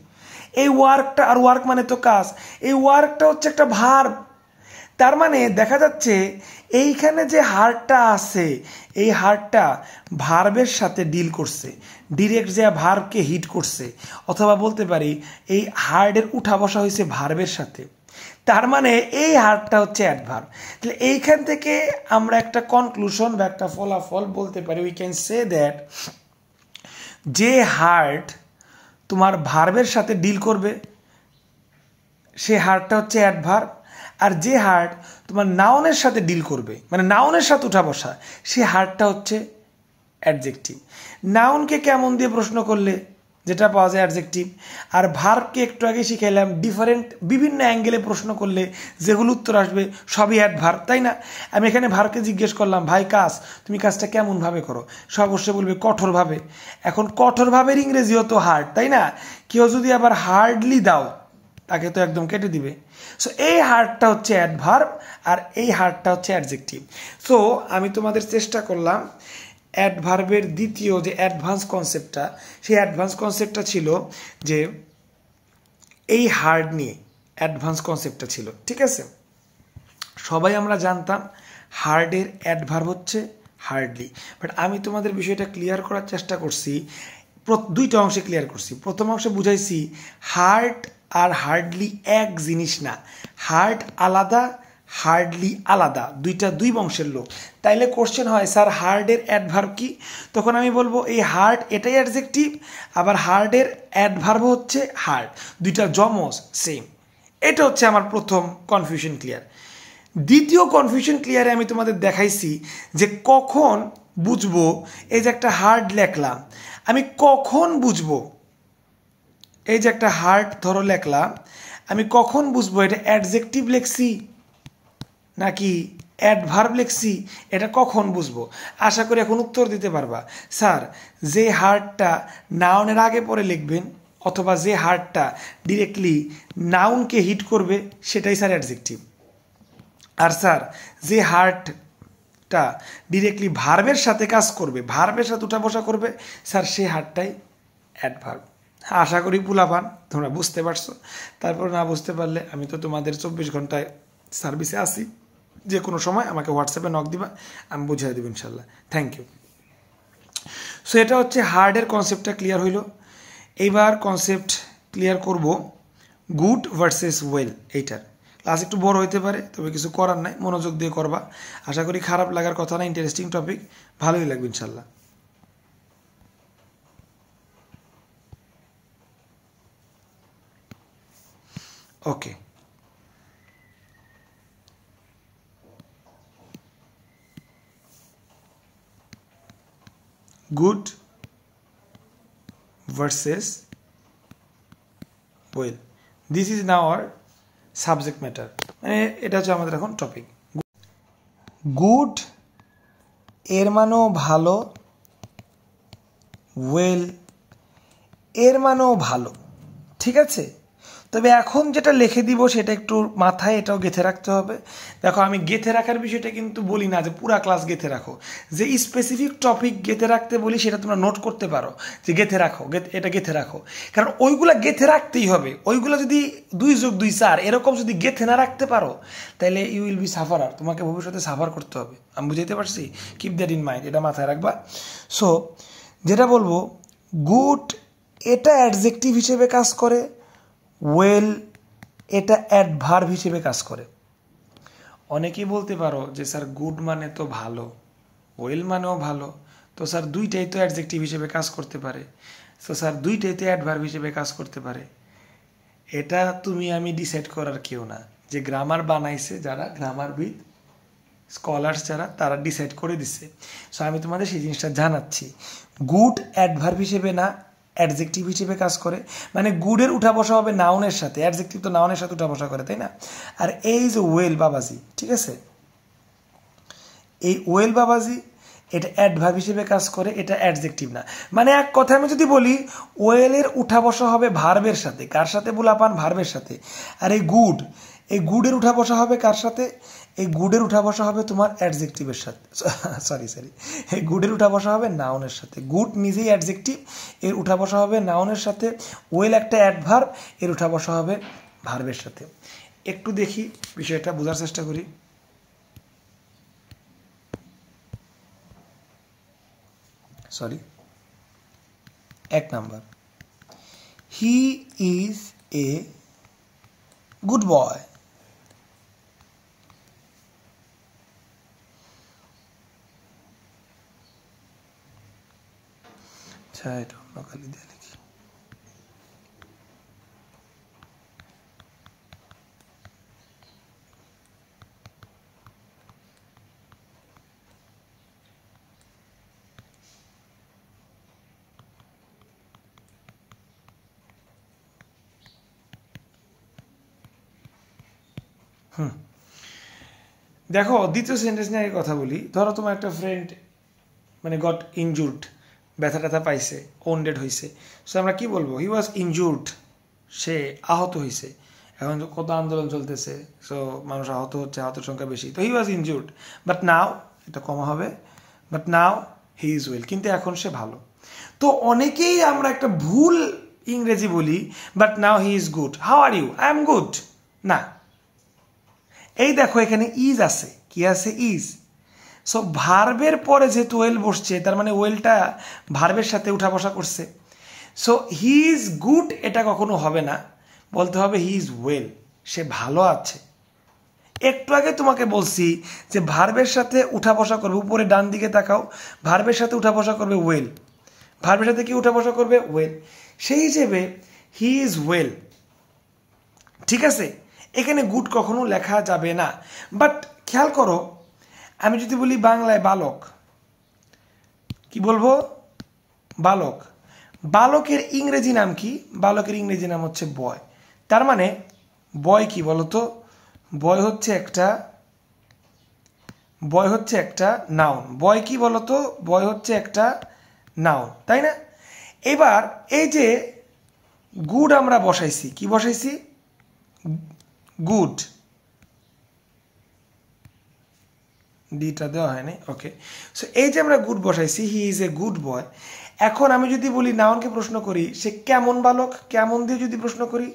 এই ওয়ার্কটা, আর ওয়ার্ক মানে তো কাজ, এই ওয়ার্কটা হচ্ছে একটা ভার্ব। তার মানে দেখা যাচ্ছে এইখানে যে হার্ডটা আছে, এই হার্ডটা ভার্বের সাথে ডিল করছে, ডিরেক্ট যে ভার্বকে হিট করছে, অথবা বলতে পারি এই হার্ডের উঠা বসা হয়েছে ভার্বের সাথে। তার মানে এই হার্ডটা হচ্ছে অ্যাডভার্ব। তাহলে এইখান থেকে আমরা একটা কনক্লুশন বা একটা ফলাফল বলতে পারি, উই ক্যান সে দ্যাট যে হার্ড তোমার ভার্বের সাথে ডিল করবে সে হার্ডটা হচ্ছে অ্যাডভার্ব, আর যে হার্ড তোমার নাউনের সাথে ডিল করবে মানে নাউনের সাথে উঠা বসা, সে হার্ডটা হচ্ছে অ্যাডজেক্টিভ। নাউনকে কেমন দিয়ে প্রশ্ন করলে যেটা পাওয়া যায় অ্যাডজেক্টিভ, আর ভার্বকে একটু আগে শিখাইলাম ডিফারেন্ট বিভিন্ন অ্যাঙ্গেলে প্রশ্ন করলে যেগুলো উত্তর আসবে সবই অ্যাডভার্ব, তাই না? আমি এখানে ভার্বকে জিজ্ঞেস করলাম ভাই কাজ, তুমি কাজটা কেমনভাবে করো, সে অবশ্যই বলবে কঠোরভাবে। এখন কঠোরভাবের ইংরেজিও তো হার্ড, তাই না? কেউ যদি আবার হার্ডলি দাও তাকে তো একদম কেটে দিবে। সো এই হার্ডটা হচ্ছে অ্যাডভার্ব আর এই হার্ডটা হচ্ছে অ্যাডজেক্টিভ। সো আমি তোমাদের চেষ্টা করলাম অ্যাডভার্বের দ্বিতীয় যে অ্যাডভান্স কনসেপ্টটা, সেই অ্যাডভান্স কনসেপ্টটা ছিল যে এই হার্ড নিয়ে অ্যাডভান্স কনসেপ্টটা ছিল, ঠিক আছে? সবাই আমরা জানতাম হার্ডের অ্যাডভার্ব হচ্ছে হার্ডলি, বাট আমি তোমাদের বিষয়টা ক্লিয়ার করার চেষ্টা করছি, দুইটা অংশে ক্লিয়ার করছি। প্রথম অংশে বুঝাইছি হার্ড আর হার্ডলি এক জিনিস না, হার্ড আলাদা, হার্ডলি আলাদা, দুইটা দুই বংশের লোক। তাইলে কোশ্চেন হয় স্যার হার্ডের অ্যাডভার্ব কি? তখন আমি বলবো এই হার্ড এটাই অ্যাডজেক্টিভ, আবার হার্ডের অ্যাডভার্ব হচ্ছে হার্ড, দুইটা জমজ সেম। এটা হচ্ছে আমার প্রথম কনফিউশন ক্লিয়ার। দ্বিতীয় কনফিউশন ক্লিয়ারে আমি তোমাদের দেখাইছি যে কখন বুঝবো, এই যে একটা হার্ড লেখলাম, আমি কখন বুঝবো, এই যে একটা হার্ড ধরো লেখলাম, আমি কখন বুঝবো এটা অ্যাডজেক্টিভ লেখছি নাকি অ্যাডভার্ব লেখছি, এটা কখন বুঝবো? আশা করি এখন উত্তর দিতে পারবা। স্যার যে হার্ডটা নাউনের আগে পরে লিখবেন অথবা যে হার্ডটা ডিরেক্টলি নাউনকে হিট করবে সেটাই স্যার অ্যাডজেক্টিভ, আর স্যার যে হার্ডটা ডিরেক্টলি ভার্বের সাথে কাজ করবে, ভার্বের সাথে উঠা বসা করবে, স্যার সেই হার্ডটাই অ্যাডভার্ব। আশা করি পুলাপান তোমরা বুঝতে পারছো। তারপর না বুঝতে পারলে আমি তো তোমাদের 24 ঘন্টায় সার্ভিসে আসি, যে কোনো সময় আমাকে হোয়াটসঅ্যাপে নক দিবা, আমি বুঝিয়ে দেবো ইনশাল্লাহ। Thank you. সো এটা হচ্ছে হার্ডের কনসেপ্টটা ক্লিয়ার হইল। এইবার কনসেপ্ট ক্লিয়ার করব গুড ভার্সেস ওয়েল। এইটার ক্লাস একটু বড় হইতে পারে, তবে কিছু করার নাই, মনোযোগ দিয়ে করবা। আশা করি খারাপ লাগার কথা না, ইন্টারেস্টিং টপিক, ভালোই লাগবে ইনশাল্লাহ। ওকে, good versus well, this is now our subject matter, মানে এটা হচ্ছে আমাদের এখন টপিক। গুড এর মানেও ভালো, ওয়েল এর মানেও ভালো, ঠিক আছে? তবে এখন যেটা লিখে দিব সেটা একটু মাথায় এটাও গেঁথে রাখতে হবে। দেখো আমি গেঁথে রাখার বিষয়টা কিন্তু বলি না যে পুরা ক্লাস গেঁথে রাখো, যে স্পেসিফিক টপিক গেঁথে রাখতে বলি সেটা তোমরা নোট করতে পারো যে গেঁথে রাখো, এটা গেঁথে রাখো, কারণ ওইগুলা গেঁথে রাখতেই হবে। ওইগুলো যদি 2+2=4 এরকম যদি গেঁথে না রাখতে পারো তাহলে ইউ উইল বি সাফারার, তোমাকে ভবিষ্যতে সাফার করতে হবে। আমি বুঝাইতে পারছি? কিপ দ্যাট ইন মাইন্ড, এটা মাথায় রাখবা। সো যেটা বলবো, গুড এটা অ্যাডজেক্টিভ হিসেবে কাজ করে, ওয়েল এটা অ্যাডভার্ব হিসেবে কাজ করে। অনেকেই বলতে পারো যে স্যার গুড মানে তো ভালো, ওয়েল মানেও ভালো, তো স্যার দুইটাই তো অ্যাডজেক্টিভ হিসেবে কাজ করতে পারে, তো স্যার দুইটাই তো অ্যাডভার্ব হিসেবে কাজ করতে পারে। এটা তুমি আমি ডিসাইড করার কেউ না, যে গ্রামার বানাইছে যারা গ্রামারবিদ স্কলার্স যারা তারা ডিসাইড করে দিচ্ছে। সো আমি তোমাদের সেই জিনিসটা জানাচ্ছি। গুড অ্যাডভার্ব হিসেবে না অ্যাডজেক্টিভ হিসেবে কাজ করে, মানে গুডের উঠা বসা হবে নাউনের সাথে, অ্যাডজেক্টিভ তো নাউনের সাথে উঠা বসা করে, তাই না? আর এই যে ওয়েল বাবাজি, ঠিক আছে, এই ওয়েল বাবাজি এটা অ্যাডভার্ব হিসেবে কাজ করে, এটা অ্যাডজেক্টিভ না। মানে এক কথা আমি যদি বলি ওয়েলের উঠা বসা হবে ভার্বের সাথে, কার সাথে পোলাপান? ভার্বের সাথে। আর এই গুডের উঠা বসা হবে কার সাথে? এই গুডের উঠা বসা হবে তোমার অ্যাডজেক্টিভের সাথে, সরি এই গুডের উঠা বসা হবে নাউনের সাথে। গুড নিজেই অ্যাডজেক্টিভ, এর উঠা বসা হবে নাউনের সাথে। ওয়েল একটা অ্যাডভার্ব, এর উঠা বসা হবে ভার্বের সাথে। একটু দেখি বিষয়টা বোঝার চেষ্টা করি। Sorry, 1 number, he is a good boy. আচ্ছা, এটা অন্য কালি দিয়ে লিখি। দেখো, দ্বিতীয় সেন্টেন্স নিয়ে আগে কথা বলি। ধরো তোমার একটা ফ্রেন্ড মানে গট ইনজুর্ড, ব্যথা ট্যাথা পাইছে, ওন্ডেড হয়েছে। সো আমরা কি বলবো? হি ওয়াজ ইনজুর্ড, সে আহত হয়েছে। এখন কত আন্দোলন চলতেছে, সো মানুষ আহত হচ্ছে, আহতের সংখ্যা বেশি, তো হি ওয়াজ ইনজুর্ড, বাট নাও, এটা কমা হবে, but now he is well, কিন্তু এখন সে ভালো। তো অনেকেই আমরা একটা ভুল ইংরেজি বলি, but now he is good, how are you, I am good. না, এই দেখো এখানে ইজ আছে, কি আছে? ইজ। সো ভার্বের পরে যেহেতু ওয়েল বসছে, তার মানে ওয়েলটা ভার্বের সাথে উঠা বসা করছে। সো হি ইজ গুড এটা কখনো হবে না, বলতে হবে হি ইজ ওয়েল, সে ভালো আছে। একটু আগে তোমাকে বলছি যে ভার্বের সাথে উঠা বসা করবে, উপরে ডান দিকে তাকাও, ভার্বের সাথে উঠা বসা করবে ওয়েল, ভার্বের সাথে কি উঠা বসা করবে? ওয়েল। সেই হিসেবে হি ইজ ওয়েল, ঠিক আছে? এখানে গুড কখনো লেখা যাবে না। বাট খেয়াল করো, আমি যদি বলি বাংলায় বালক, কি বলবো? বালক। বালকের ইংরেজি নাম কি? বালকের ইংরেজি নাম হচ্ছে বয়। তার মানে বয় কি বলতো? বয় হচ্ছে একটা নাউন। বয় কি বলতো? বয় হচ্ছে একটা নাউন, তাই না? এবার এই যে গুড আমরা বসাইছি, কি বসাইছি? গুড, ডিটা দেওয়া হয়নি, ওকে। সো এই যে আমরা গুড বসাইছি, he is a good boy. এখন আমি যদি বলি নাউনকে প্রশ্ন করি, সে কেমন বালক, কেমন দিয়ে যদি প্রশ্ন করি,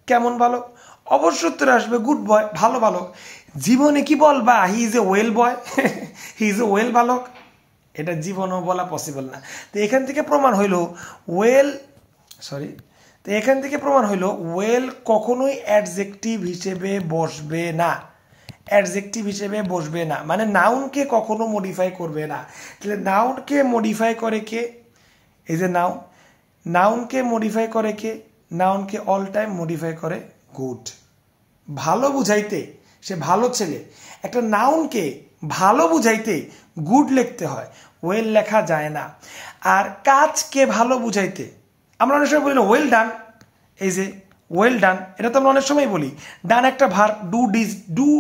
কেমন বালক, অবশ্য উত্তরে আসবে গুড বয়, ভালো বালক। জীবনে কি বলবা he is a well boy, he is a well বালক? এটা জীবনও বলা পসিবল না। তো এখান থেকে প্রমাণ হইলো ওয়েল, সরি, তো এখান থেকে প্রমাণ হইলো ওয়েল কখনোই অ্যাডজেক্টিভ হিসেবে বসবে না, অ্যাডজেক্টিভ হিসেবে বসবে না, মানে নাউনকে কখনো মডিফাই করবে না। তাহলে নাউনকে মডিফাই করে কে? এই যে নাউন, নাউনকে মডিফাই করে কে? নাউনকে অল টাইম মডিফাই করে গুড। ভালো বুঝাইতে সে ভালো ছেলে, একটা নাউনকে ভালো বুঝাইতে গুড লিখতে হয়, ওয়েল লেখা যায় না। আর কাজকে ভালো বুঝাইতে আমরা অনেক সময় বলি না ওয়েল ডান, এই যে ওয়েল ডান, এটা তো আমরা অনেক সময় বলি। ডান একটা verb, do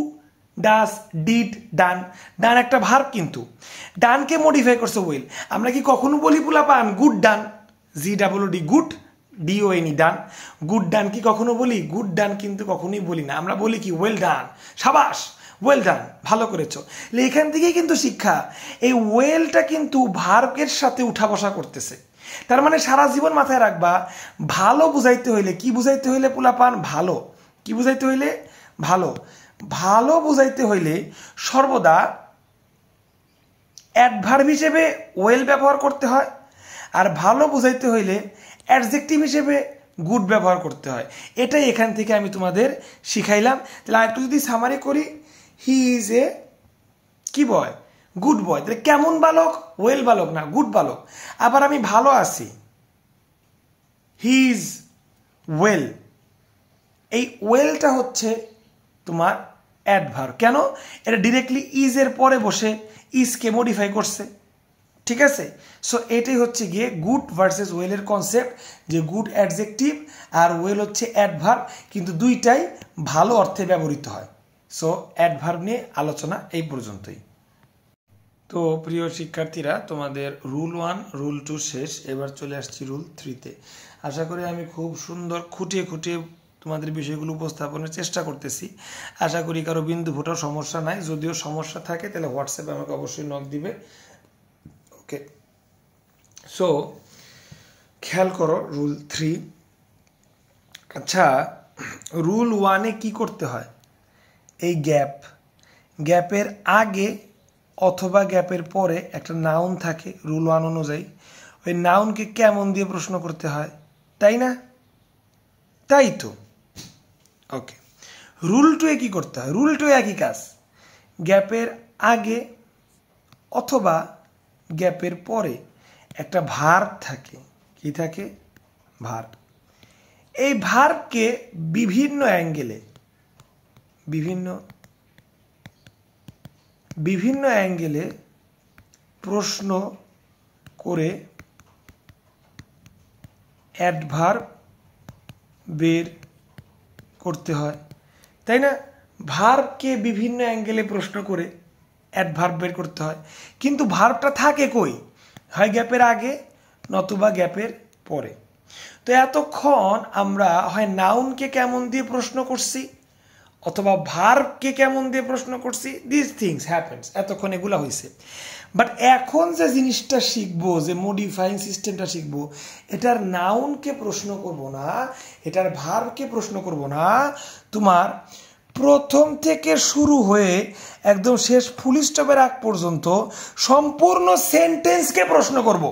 does did done, done একটা ভার্ব, কিন্তু ডানকে মডিফাই করছে ওয়েল। আমরা কি কখনো বলি পোলাপান গুড ডান, GWD গুড, DONE ডান, গুড ডান কি কখনো বলি? গুড ডান কিন্তু কখনোই বলি না, আমরা বলি কি ওয়েল ডান, সাবাস, ওয়েল ডান, ভালো করেছো। এখান থেকেই কিন্তু শিক্ষা, এই ওয়েলটা কিন্তু ভার্বের সাথে উঠা বসা করতেছে। তার মানে সারা জীবন মাথায় রাখবা, ভালো বুঝাইতে হইলে, কি বুঝাইতে হইলে পোলাপান? ভালো। কি বুঝাইতে হইলে? ভালো। ভালো বুঝাইতে হইলে সর্বদা অ্যাডভার্ব হিসেবে ওয়েল ব্যবহার করতে হয়, আর ভালো বুঝাইতে হইলে অ্যাডজেক্টিভ হিসেবে গুড ব্যবহার করতে হয়। এটাই এখান থেকে আমি তোমাদের শিখাইলাম। তাহলে আরেকটু যদি সামারি করি, হি ইজ এ কি বয়? Good boy. তাহলে কেমন বালক? ওয়েল বালক না, গুড বালক। আবার আমি ভালো আছি, হি ইজ ওয়েল। এই ওয়েলটা হচ্ছে তোমার অ্যাডভার্ব। কেন? এটা ডিরেক্টলি ইজ এর পরে বসে ইজকে মডিফাই করছে, ঠিক আছে। সো এটাই হচ্ছে গিয়ে গুড ভার্সেস ওয়েলের কনসেপ্ট, যে গুড অ্যাডজেক্টিভ আর ওয়েল হচ্ছে অ্যাডভার্ব, কিন্তু দুইটাই ভালো অর্থে ব্যবহৃত হয়। সো অ্যাডভার্ব নিয়ে আলোচনা এই পর্যন্তই। তো প্রিয় শিক্ষার্থীরা, তোমাদের রুল 1 রুল 2 শেষ, এবার চলে আসছি রুল 3-তে। আশা করি আমি খুব সুন্দর খুঁটিয়ে খুঁটিয়ে তোমাদের বিষয়গুলো উপস্থাপনের চেষ্টা করতেছি। আশা করি কারো বিন্দু ফোটার সমস্যা নাই। যদিও সমস্যা থাকে তাহলে হোয়াটসঅ্যাপে আমাকে অবশ্যই নক দিবে। ওকে, সো খেয়াল করো রুল 3। আচ্ছা, রুল 1-এ কি করতে হয়? এই গ্যাপের আগে অথবা গ্যাপের পরে একটা নাউন থাকে রুল 1 অনুযায়ী, ওই নাউনকে কেমন দিয়ে প্রশ্ন করতে হয়, তাই না? তাই তো। ওকে, রুল 2-এ কি করতে হয়? রুল 2-এ একই কাজ, গ্যাপের আগে অথবা গ্যাপের পরে একটা ভার্ব থাকে। কি থাকে? ভার্ব। এই ভার্বকে বিভিন্ন অ্যাঙ্গেলে প্রশ্ন করে অ্যাডভার্ব বের করতে হয়, তাই না? ভার্বকে বিভিন্ন অ্যাঙ্গেলে প্রশ্ন করে অ্যাডভার্ব বের করতে হয়, কিন্তু ভার্বটা থাকে কই? হয় গ্যাপের আগে নতুবা গ্যাপের পরে। তো এতক্ষণ আমরা হয় নাউনকে কেমন দিয়ে প্রশ্ন করছি অথবা ভার্বকে কেমন দিয়ে প্রশ্ন করছি, দিস থিংস হ্যাপেন্স, এতক্ষণ এগুলা হয়েছে। বাট এখন যে জিনিসটা শিখবো, যে মডিফাইং সিস্টেমটা শিখবো, এটার নাউনকে প্রশ্ন করব না, এটার ভার্বকে প্রশ্ন করব না, তোমার প্রথম থেকে শুরু হয়ে একদম শেষ ফুল স্টপের আগ পর্যন্ত সম্পূর্ণ সেন্টেন্সকে প্রশ্ন করব।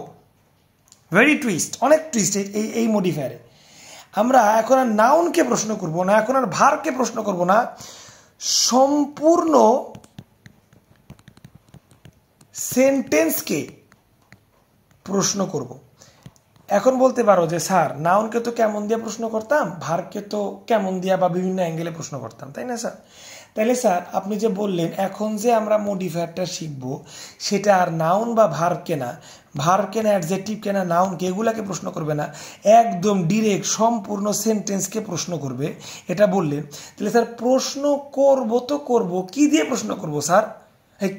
ভেরি টুইস্ট, অনেক টুইস্ট এই মডিফায়ারে। আমরা এখন আর নাউনকে প্রশ্ন করব না, এখন আর ভার্বকে প্রশ্ন করব না, সম্পূর্ণ সেন্টেন্সকে প্রশ্ন করব। এখন বলতে পারো যে স্যার, নাউনকে তো কেমন দিয়ে প্রশ্ন করতাম, ভার্বকে তো কেমন দিয়া বা বিভিন্ন অ্যাঙ্গেলে প্রশ্ন করতাম, তাই না স্যার? তাহলে স্যার আপনি যে বললেন এখন যে আমরা মডিফায়ারটা শিখব, সেটা আর নাউন বা ভার্বকে না, ভার্বকে না, অ্যাডজেক্টিভকে না, নাউনকে, এগুলাকে প্রশ্ন করবে না, একদম ডিরেক্ট সম্পূর্ণ সেন্টেন্সকে প্রশ্ন করবে, এটা বললেন। তাহলে স্যার প্রশ্ন করব তো করব, কি দিয়ে প্রশ্ন করব স্যার?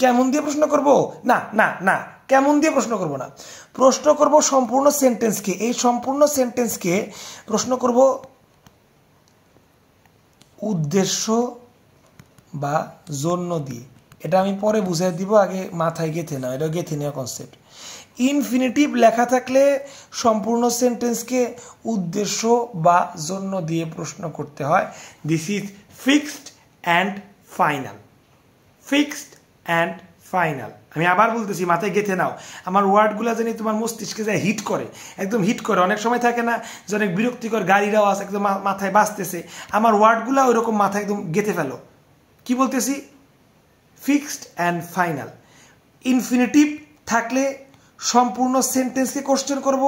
কেমন দিয়ে প্রশ্ন করব? না না না, কেমন দিয়ে প্রশ্ন করব না, প্রশ্ন করব সম্পূর্ণ সেন্টেন্সকে। এই সম্পূর্ণ সেন্টেন্সকে প্রশ্ন করব উদ্দেশ্য বা জন্য দিয়ে। এটা আমি পরে বুঝাই দিব, আগে মাথায় গেঁথে নাও, এটা গেঁথে নেওয়া কনসেপ্ট। ইনফিনিটিভ লেখা থাকলে সম্পূর্ণ সেন্টেন্সকে উদ্দেশ্য বা জন্য দিয়ে প্রশ্ন করতে হয়। This is fixed and final. Fixed and final. আমি আবার বলতেছি, মাথায় গেঁথে নাও, আমার ওয়ার্ডগুলো জানি তোমার মস্তিষ্কে যায় হিট করে, একদম হিট করে। অনেক সময় থাকে না যে অনেক বিরক্তিকর গাড়ির আওয়াজ একদম মাথায় বাজতেছে, আমার ওয়ার্ডগুলো ওইরকম মাথায় একদম গেঁথে ফেলো। কি বলতেছি? Fixed and final. ইনফিনিটিভ থাকলে সম্পূর্ণ সেন্টেন্সকে কোশ্চেন করব,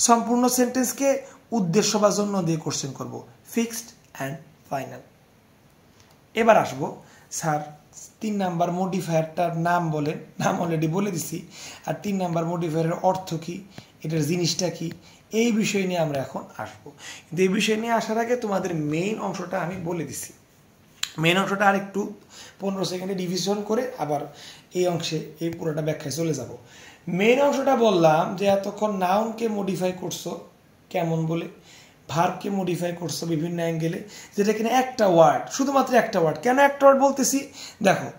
সম্পূর্ণ সেন্টেন্সকে উদ্দেশ্য বা জন্য দিয়ে কোশ্চেন করব। Fixed and final. এবার আসবো স্যার 3 নাম্বার মডিফায়ারটার নাম বলেন। নাম অলরেডি বলে দিছি। আর 3 নাম্বার মডিফায়ারের অর্থ কি, এটার জিনিসটা কি, এই বিষয় নিয়ে আমরা এখন আসবো। কিন্তু এই বিষয় নিয়ে আসার আগে তোমাদের মেইন অংশটা আমি বলে দিছি। মেইন অংশটা আর একটু 15 সেকেন্ডে ডিভিশন করে আবার এই অংশে এই পুরোটা ব্যাখ্যায় চলে যাব। মেইন অংশটা বললাম যে এতক্ষণ নাউনকে মডিফাই করছো কেমন বলে, ভার্বকে মডিফাই করছো বিভিন্ন অ্যাঙ্গেলে, যেটা কিনা একটা ওয়ার্ড, শুধুমাত্র একটা ওয়ার্ড। কেন একটা ওয়ার্ড বলতেছি? দেখো,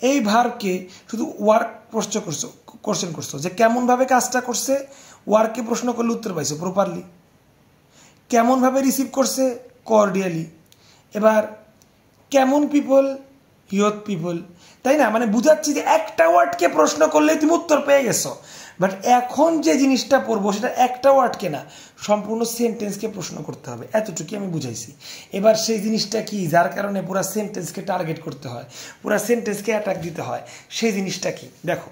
এই ভার্বকে শুধু ওয়ার্ক কোশ্চেন করছো, যে কেমনভাবে কাজটা করছে, ওয়ার্ককে প্রশ্ন করলে উত্তর পাইছো প্রপারলি। কেমনভাবে রিসিভ করছে, কর্ডিয়ালি। এবার কেমন পিপল, ইয়থ পিপল, তাই না? মানে বুঝাচ্ছি যে একটা ওয়ার্ডকে প্রশ্ন করলে তুমি উত্তর পেয়ে গেছো। বাট এখন যে জিনিসটা পড়বো সেটা একটা ওয়ার্ডকে না, সম্পূর্ণ সেন্টেন্সকে প্রশ্ন করতে হবে, এতটুকুই আমি বুঝাইছি। এবার সেই জিনিসটা কি, যার কারণে পুরো সেন্টেন্সকে টার্গেট করতে হয়, পুরো সেন্টেন্সকে অ্যাটাক দিতে হয়, সেই জিনিসটা কি দেখো।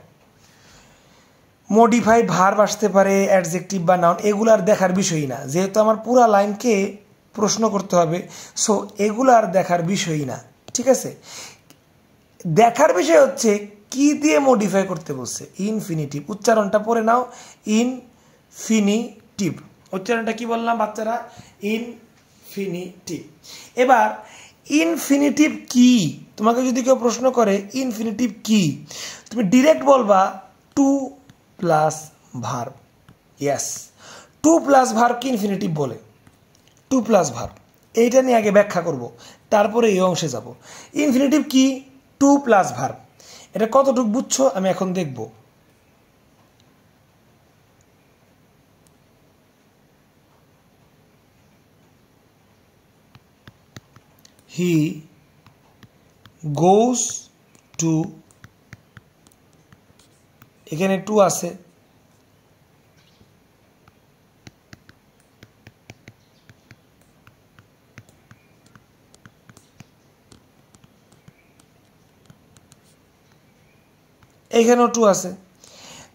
মডিফাই ভার্ব আসতে পারে, অ্যাডজেক্টিভ বা নাউন, এগুলো আর দেখার বিষয়ই না, যেহেতু আমার পুরো লাইনকে প্রশ্ন করতে হবে। সো এগুলো আর দেখার বিষয়ই না, ঠিক আছে? দেখার বিষয় হচ্ছে কি দিয়ে মডিফাই করতে বলছে, ইনফিনিটিভ। উচ্চারণটা পড়ে নাও, ইনফিনিটিভ। উচ্চারণটা কি বললাম বাচ্চারা, ইনফিনিটিভ। এবার ইনফিনিটিভ কি, তোমাকে যদি কেউ প্রশ্ন করে ইনফিনিটিভ কি, তুমি ডিরেক্ট বলবা to plus verb. Yes, to plus verb কি ইনফিনিটিভ বলে, টু প্লাস ভার্ব। এইটা নিয়ে আগে ব্যাখ্যা করব, তারপরে এই অংশে যাব। ইনফিনিটিভ কি, টু প্লাস ভার্ব। এটা কতটুকু বুঝছো আমি এখন দেখব। হি গোস টু, এখানে টু আছে, এখানেও টু আছে।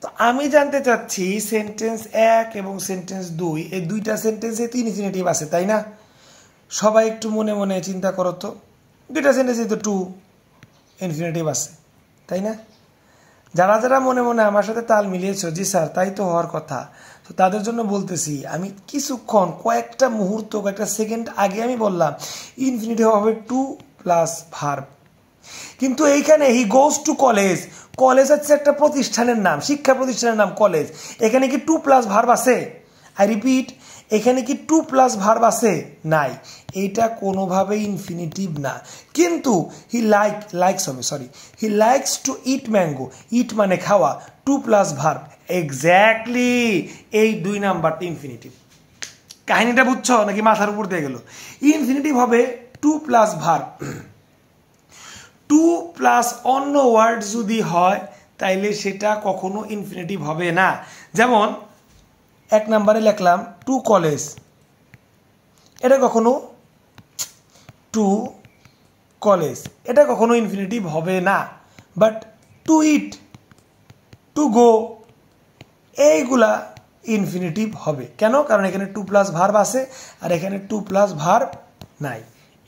তো আমি জানতে চাচ্ছি সেন্টেন্স 1 এবং সেন্টেন্স 2, এই দুইটা সেন্টেন্সে তো ইনফিনিটিভ আছে তাই না? সবাই একটু মনে মনে চিন্তা করো তো, দুইটা সেন্টেন্সে তো টু ইনফিনিটিভ আছে তাই না? যারা যারা মনে মনে আমার সাথে তাল মিলিয়েছো, জি স্যার তাই তো হওয়ার কথা, তো তাদের জন্য বলতেছি, আমি কিছুক্ষণ কয়েকটা মুহূর্ত কয়েকটা সেকেন্ড আগে আমি বললাম ইনফিনিটিভ হবে টু প্লাস ভার্ব। কিন্তু এইখানে হি গোজ টু কলেজ, কলেজ হচ্ছে একটা প্রতিষ্ঠানের নাম, শিক্ষা প্রতিষ্ঠানের নাম কলেজ। এখানে কি টু প্লাস ভার্ব আছে? আই রিপিট, এখানে কি টু প্লাস ভার্ব আছে? নাই, এইটা কোনোভাবেই ইনফিনিটিভ না। কিন্তু হি লাইকস হবে, sorry, he likes to eat mango, eat মানে খাওয়া, টু প্লাস ভার্ব, এক্স্যাক্টলি এই 2 নাম্বারটা ইনফিনিটিভ। কাহিনীটা বুঝছো নাকি মাথার উপর দিয়ে গেল? ইনফিনিটিভ হবে to plus verb. To plus অন্য ওয়ার্ড যদি হয় তাইলে সেটা কখনো ইনফিনিটিভ হবে না। যেমন 1 নম্বরে লিখলাম টু কলেজ, এটা কখনো টু কলেজ, এটা কখনো ইনফিনিটিভ হবে না। But to eat, to go, এইগুলা ইনফিনিটিভ হবে। কেন? কারণ এখানে টু প্লাস ভার্ব আছে আর এখানে টু প্লাস ভার্ব নাই।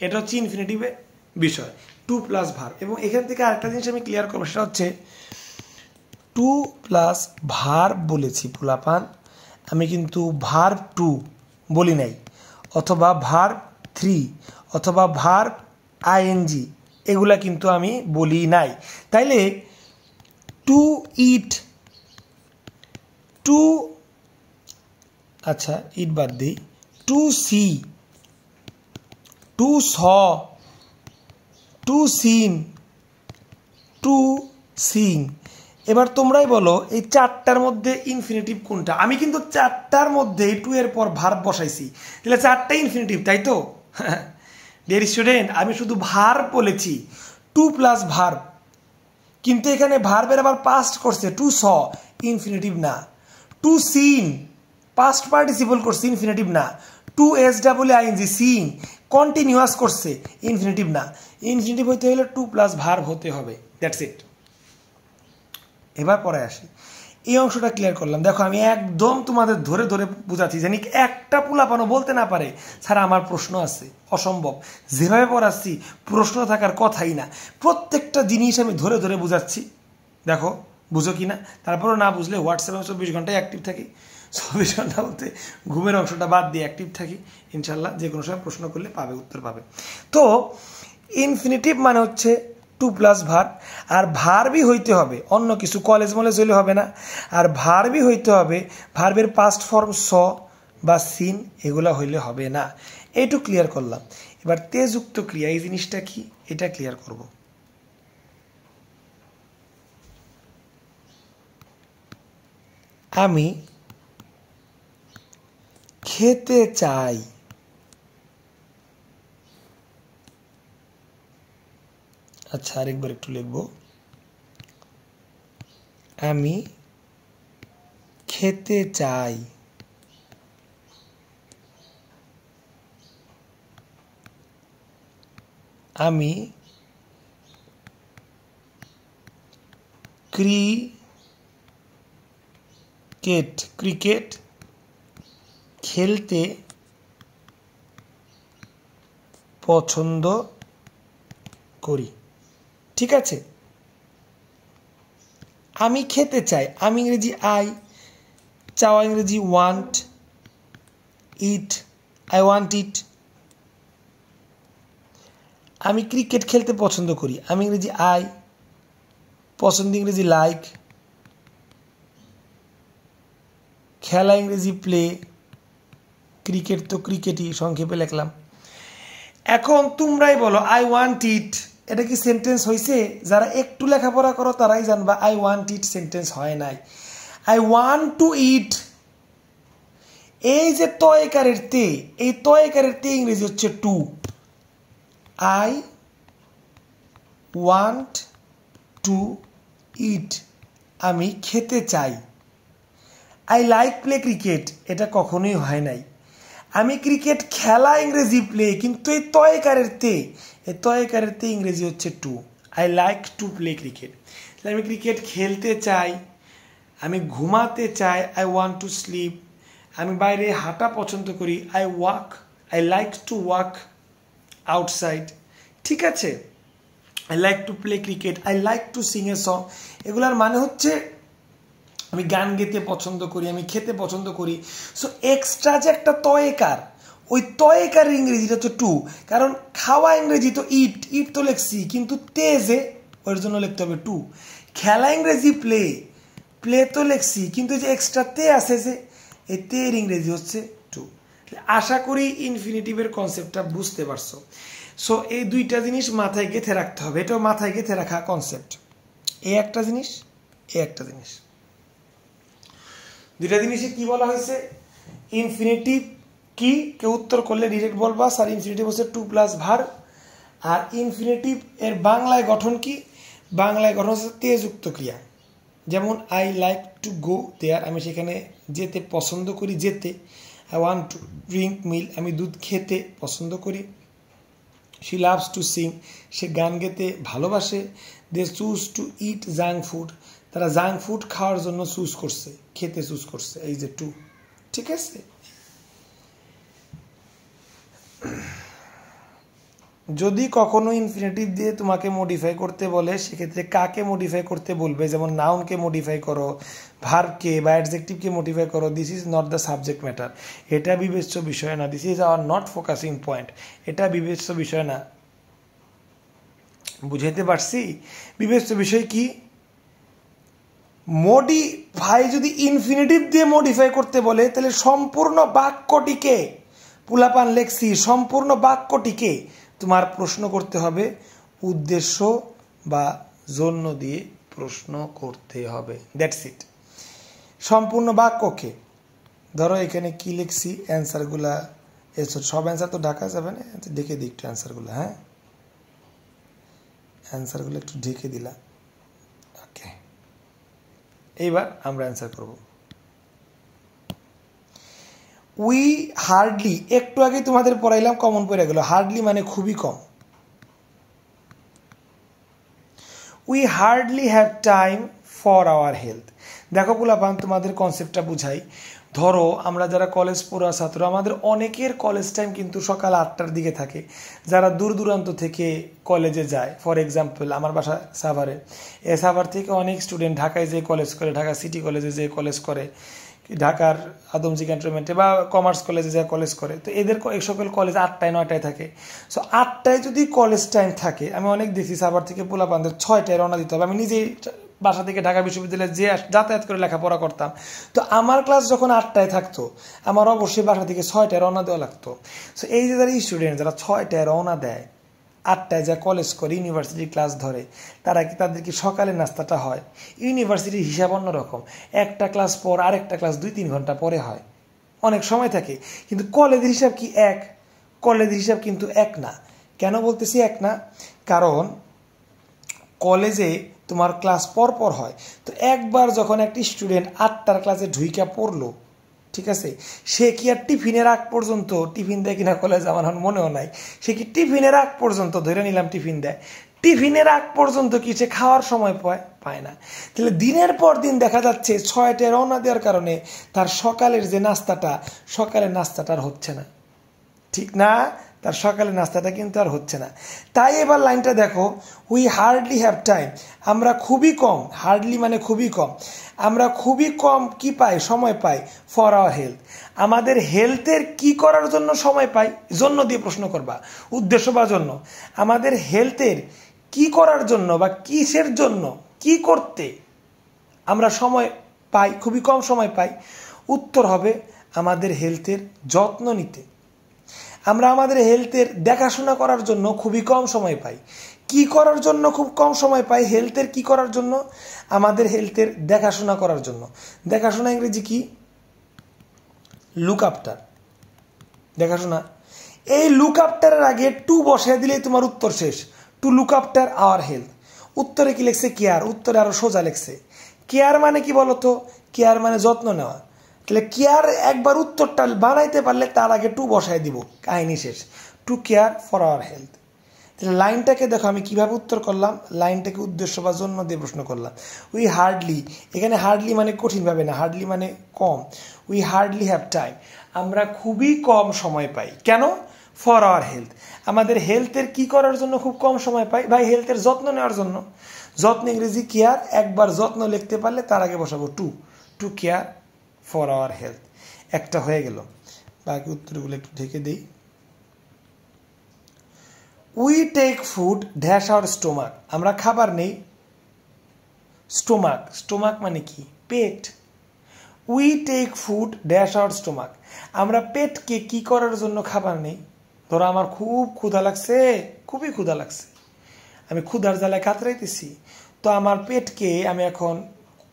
এটা হচ্ছে ইনফিনিটিভের বিষয়, টু প্লাস ভার্ব। এবং এখান থেকে আরেকটা জিনিস আমি ক্লিয়ার করবো, সেটা হচ্ছে টু প্লাস ভার্ব বলেছি পোলাপান, আমি কিন্তু ভার্ব টু বলি নাই, অথবা ভার্ব 3 অথবা ভার্ব আইএনজি, এগুলা কিন্তু আমি বলি নাই। তাইলে টু ইট, টু, আচ্ছা ইট বাদ দিই, টু সি, টু স, টু সিন, টু সিং। এবার তোমরাই বলো এই 4টার মধ্যে ইনফিনিটিভ কোনটা? আমি কিন্তু 4টার মধ্যে টু এর পর ভার্ব বসাইছি, তাহলে 4টাই ইনফিনিটিভ তাই তো? ডিয়ার স্টুডেন্ট, আমি শুধু ভার্ব বলেছি, টু প্লাস ভার্ব, কিন্তু এখানে ভার্বের আবার পাস্ট করছে, টু স, ইনফিনিটিভ না। টু সিন, পাস্ট পার্টিসিপল করছে, ইনফিনিটিভ না। To S double ING, seeing, continuous করছে, ইনফিনিটিভ না। ইনফিনিটিভ হইতে হলে টু প্লাস ভার্ব হতে হবে, দ্যাটস ইট। এবার পরে আসি, এই অংশটা ক্লিয়ার করলাম। দেখো আমি একদম তোমাদের ধরে ধরে বুঝাচ্ছি, জানি একটা পোলাপানো বলতে না পারে স্যার আমার প্রশ্ন আছে, অসম্ভব। যেভাবে পড়াচ্ছি প্রশ্ন থাকার কথাই না, প্রত্যেকটা জিনিস আমি ধরে ধরে বুঝাচ্ছি। দেখো বুঝো কি না? তারপরেও না বুঝলে হোয়াটসঅ্যাপে 24 ঘন্টায় অ্যাক্টিভ থাকি। 24 ঘন্টা বলতে ঘুমের অংশটা বাদ দিয়ে অ্যাক্টিভ থাকি, ইনশাল্লাহ যে কোনো সময় প্রশ্ন করলে পাবে, উত্তর পাবে। তো ইনফিনিটিভ মানে হচ্ছে টু প্লাস ভার্ব, আর ভার্বই হইতে হবে, অন্য কিছু কলেজ মলেজ হইলে হবে না। আর ভার্বই হইতে হবে, ভার্বের পাস্ট ফর্ম স বা সিন এগুলা হইলে হবে না। এইটু ক্লিয়ার করলাম। এবার তেযুক্ত ক্রিয়া, এই জিনিসটা কি এটা ক্লিয়ার করব। আমি খেতে চাই, আচ্ছা আরেকবার একটু লিখব, আমি খেতে চাই। আমি ক্রিকেট খেলতে পছন্দ করি। ঠিক আছে। আমি খেতে চাই, আমি ইংরেজি আই, চাওয়া ইংরেজি ওয়ান্ট, ইট, আই ওয়ান্ট ইট। আমি ক্রিকেট খেলতে পছন্দ করি, আমি ইংরেজি আই, পছন্দ ইংরেজি লাইক, খেলা ইংরেজি প্লে, ক্রিকেট তো ক্রিকেটই সংক্ষেপে লিখলাম। এখন তোমরাই বলো আই ওয়ান্ট ইট এটা কি সেন্টেন্স হয়েছে? যারা একটু লেখাপড়া করো তারাই জানবা আই ওয়ান্ট ইট সেন্টেন্স হয় নাই। আই ওয়ান্ট টু ইট, এই যে তয়কারের তে, এই তয়কারের তে ইংরেজি হচ্ছে টু। আই ওয়ান্ট টু ইট, আমি খেতে চাই। আই লাইক প্লে ক্রিকেট, এটা কখনোই হয় নাই। আমি ক্রিকেট খেলা ইংরেজি প্লে, কিন্তু এই তয়কারের তে, এই তয়কারের তে ইংরেজি হচ্ছে to. I like to play cricket, আমি ক্রিকেট খেলতে চাই, আমি ঘুমাতে চাই, আই ওয়ান্ট টু স্লিপ। আমি বাইরে হাঁটা পছন্দ করি, I walk, I like to walk outside. ঠিক আছে, I like to play cricket, I like two Singh a song. এগুলার মানে হচ্ছে আমি গান গেতে পছন্দ করি, আমি খেতে পছন্দ করি। সো এক্সট্রা যে একটা তয়কার, ওই তয়কারের ইংরেজিটা হচ্ছে টু। কারণ খাওয়া ইংরেজি তো ইট, ইট তো লেখছি, কিন্তু তে যে ওর জন্য লিখতে হবে টু। খেলা ইংরেজি প্লে, প্লে তো লেখছি, কিন্তু যে এক্সট্রা তে আছে যে এই তের ইংরেজি হচ্ছে টু। আশা করি ইনফিনিটিভের কনসেপ্টটা বুঝতে পারছো। সো এই দুইটা জিনিস মাথায় গেঁথে রাখতে হবে, এটাও মাথায় গেঁথে রাখা কনসেপ্ট। এই একটা জিনিস, এই একটা জিনিস, দুইটা জিনিসে কি বলা হয়েছে? ইনফিনিটিভ কি, কেউ উত্তর করলে ডিরেক্ট বলবা স্যার ইনফিনিটিভ হচ্ছে টু প্লাস ভার। আর ইনফিনিটিভ এর বাংলায় গঠন কি? বাংলায় গঠন হচ্ছে তে যুক্ত ক্রিয়া। যেমন I like to go there, আমি সেখানে যেতে পছন্দ করি, যেতে। I want to drink milk, আমি দুধ খেতে পছন্দ করি। শি লাভস টু সিং, সে গান গেতে ভালোবাসে। They choose to eat junk food, তারা জাঙ্ক ফুড খাওয়ার জন্য চুজ করছে, খেতে চুজ করছে, এই যে টু। ঠিক আছে, যদি কখনো ইনফিনিটিভ দিয়ে তোমাকে মডিফাই করতে বলে সেক্ষেত্রে কাকে মডিফাই করতে বলবে? যেমন নাউনকে মডিফাই করো, ভার্বকে বা অ্যাডজেক্টিভকে মডিফাই করো। This is not the subject matter, এটা বিবেচ্য বিষয় না। This is our not focusing point, এটা বিবেচ্য বিষয় না। বুঝাইতে পারছি? বিবেচ্য বিষয় কি? মডিফাই যদি ইনফিনিটিভ দিয়ে মডিফাই করতে বলে তাহলে সম্পূর্ণ বাক্যটিকে, পুলাপান লেখছি, সম্পূর্ণ বাক্যটিকে তোমার প্রশ্ন করতে হবে, উদ্দেশ্য বা জন্য দিয়ে প্রশ্ন করতে হবে। That's it. সম্পূর্ণ বাক্যকে, ধরো এখানে কি লিখছি, অ্যান্সারগুলা সব অ্যান্সার তো ঢাকা যাবে না, দেখে দিই একটু অ্যান্সারগুলো। হ্যাঁ, অ্যান্সারগুলো একটু ঢেকে দিলাম। ওকে, এইবার আমরা অ্যান্সার করব। উই হার্ডলি, একটু আগে তোমাদের পড়াইলাম, কমন পড়ে গেল। হার্ডলি মানে খুবই কম। We hardly have time for our health. দেখো পোলাপান, তোমাদের কনসেপ্টটা বুঝাই। ধরো আমরা যারা কলেজ পড়া ছাত্র, আমাদের অনেকের কলেজ টাইম কিন্তু সকাল 8টার দিকে থাকে। যারা দূর দূরান্ত থেকে কলেজে যায়, ফর এক্সাম্পল আমার বাসা সাভারে, এ সাভার থেকে অনেক স্টুডেন্ট ঢাকায় যে কলেজ করে, ঢাকা সিটি কলেজে যে কলেজ করে, ঢাকার আদমজি ক্যান্টনমেন্টে বা কমার্স কলেজে যা কলেজ করে, তো এদের এই সকল কলেজ 8টায় 9টায় থাকে। সো 8টায় যদি কলেজ টাইম থাকে, আমি অনেক দেখি সাভার থেকে পোলাপানদের 6টায় রওনা দিতে হবে। আমি নিজেই বাসা থেকে ঢাকা বিশ্ববিদ্যালয়ে যে যাতায়াত করে লেখাপড়া করতাম, তো আমার ক্লাস যখন 8টায় থাকতো, আমার অবশ্যই বাসা থেকে 6টায় রওনা দেওয়া লাগতো। সো এই যে যারা স্টুডেন্ট যারা 6টায় রওনা দেয়, 8টায় যা কলেজ করে, ইউনিভার্সিটির ক্লাস ধরে, তারা কি, তাদের কি সকালে নাস্তাটা হয়? ইউনিভার্সিটির হিসাব অন্যরকম, একটা ক্লাস পর আরেকটা ক্লাস 2-3 ঘন্টা পরে হয়, অনেক সময় থাকে। কিন্তু কলেজের হিসাব কি এক? কলেজের হিসাব কিন্তু এক না। কেন বলতেছি এক না? কারণ কলেজে তোমার ক্লাস পর পর হয়। তো একবার যখন একটি স্টুডেন্ট 8টার ক্লাসে ঢুইকা পড়লো, ঠিক আছে, সে কি আর টিফিনের আগ পর্যন্ত, টিফিন দেয় কিনা কলেজ আমার মনেও নাই, সে কি টিফিনের আগ পর্যন্ত, ধরে নিলাম টিফিন দেয়, টিফিনের আগ পর্যন্ত কি সে খাওয়ার সময় পায় না? তাহলে দিনের পর দিন দেখা যাচ্ছে 6টায় রওনা দেওয়ার কারণে তার সকালের যে নাস্তাটা, সকালের নাস্তাটার হচ্ছে না, ঠিক না? তার সকালে নাস্তাটা কিন্তু আর হচ্ছে না। তাই এবার লাইনটা দেখো, উই হার্ডলি হ্যাভ টাইম, আমরা খুবই কম, হার্ডলি মানে খুবই কম, আমরা খুবই কম কি পাই, সময় পাই, ফর আওয়ার হেলথ, আমাদের হেলথের কি করার জন্য সময় পাই, জন্য দিয়ে প্রশ্ন করবা, উদ্দেশ্য বা জন্য, আমাদের হেলথের কি করার জন্য বা কিসের জন্য, কি করতে আমরা সময় পাই, খুবই কম সময় পাই। উত্তর হবে আমাদের হেলথের যত্ন নিতে। আমরা আমাদের হেলথের দেখাশোনা করার জন্য খুবই কম সময় পাই। কি করার জন্য খুব কম সময় পাই, হেলথের কি করার জন্য, আমাদের হেলথের দেখাশোনা করার জন্য। দেখাশোনা ইংরেজি কি, লুক আফটার, দেখাশোনা। এই লুক আফটারের আগে টু বসায় দিলেই তোমার উত্তর শেষ, to look after our health. উত্তরে কি লিখছে, কেয়ার, উত্তরে আরো সোজা লিখছে। কেয়ার মানে কি বলতো, কেয়ার মানে যত্ন নেওয়া। তাহলে কেয়ার একবার উত্তরটা বানাইতে পারলে তার আগে টু বসায় দিব, কাহিনী শেষ, to care for our health. তাহলে লাইনটাকে দেখো আমি কিভাবে উত্তর করলাম, লাইনটাকে উদ্দেশ্য বা জন্য দিয়ে প্রশ্ন করলাম। উই হার্ডলি, এখানে হার্ডলি মানে কঠিনভাবে না, হার্ডলি মানে কম। উই হার্ডলি হ্যাভ টাইম, আমরা খুবই কম সময় পাই, কেন, ফর আওয়ার হেলথ, আমাদের হেলথের কি করার জন্য খুব কম সময় পাই, ভাই হেলথের যত্ন নেওয়ার জন্য। যত্ন ইংরেজি কেয়ার, একবার যত্ন লিখতে পারলে তার আগে বসাবো to, to care for our health. একটা হয়ে গেল, বাকি উত্তরগুলো একটু ঢেকে দিই। We take food dash our stomach, আমরা খাবার নেই, স্টোমাক, স্টোমাক মানে কি, পেট। We take food dash our stomach, আমরা পেটকে কি করার জন্য খাবার নেই। ধরো আমার খুব ক্ষুধা লাগছে, খুবই ক্ষুধা লাগছে, আমি ক্ষুধার জ্বালায় কাতরাইতেছি, তো আমার পেটকে আমি এখন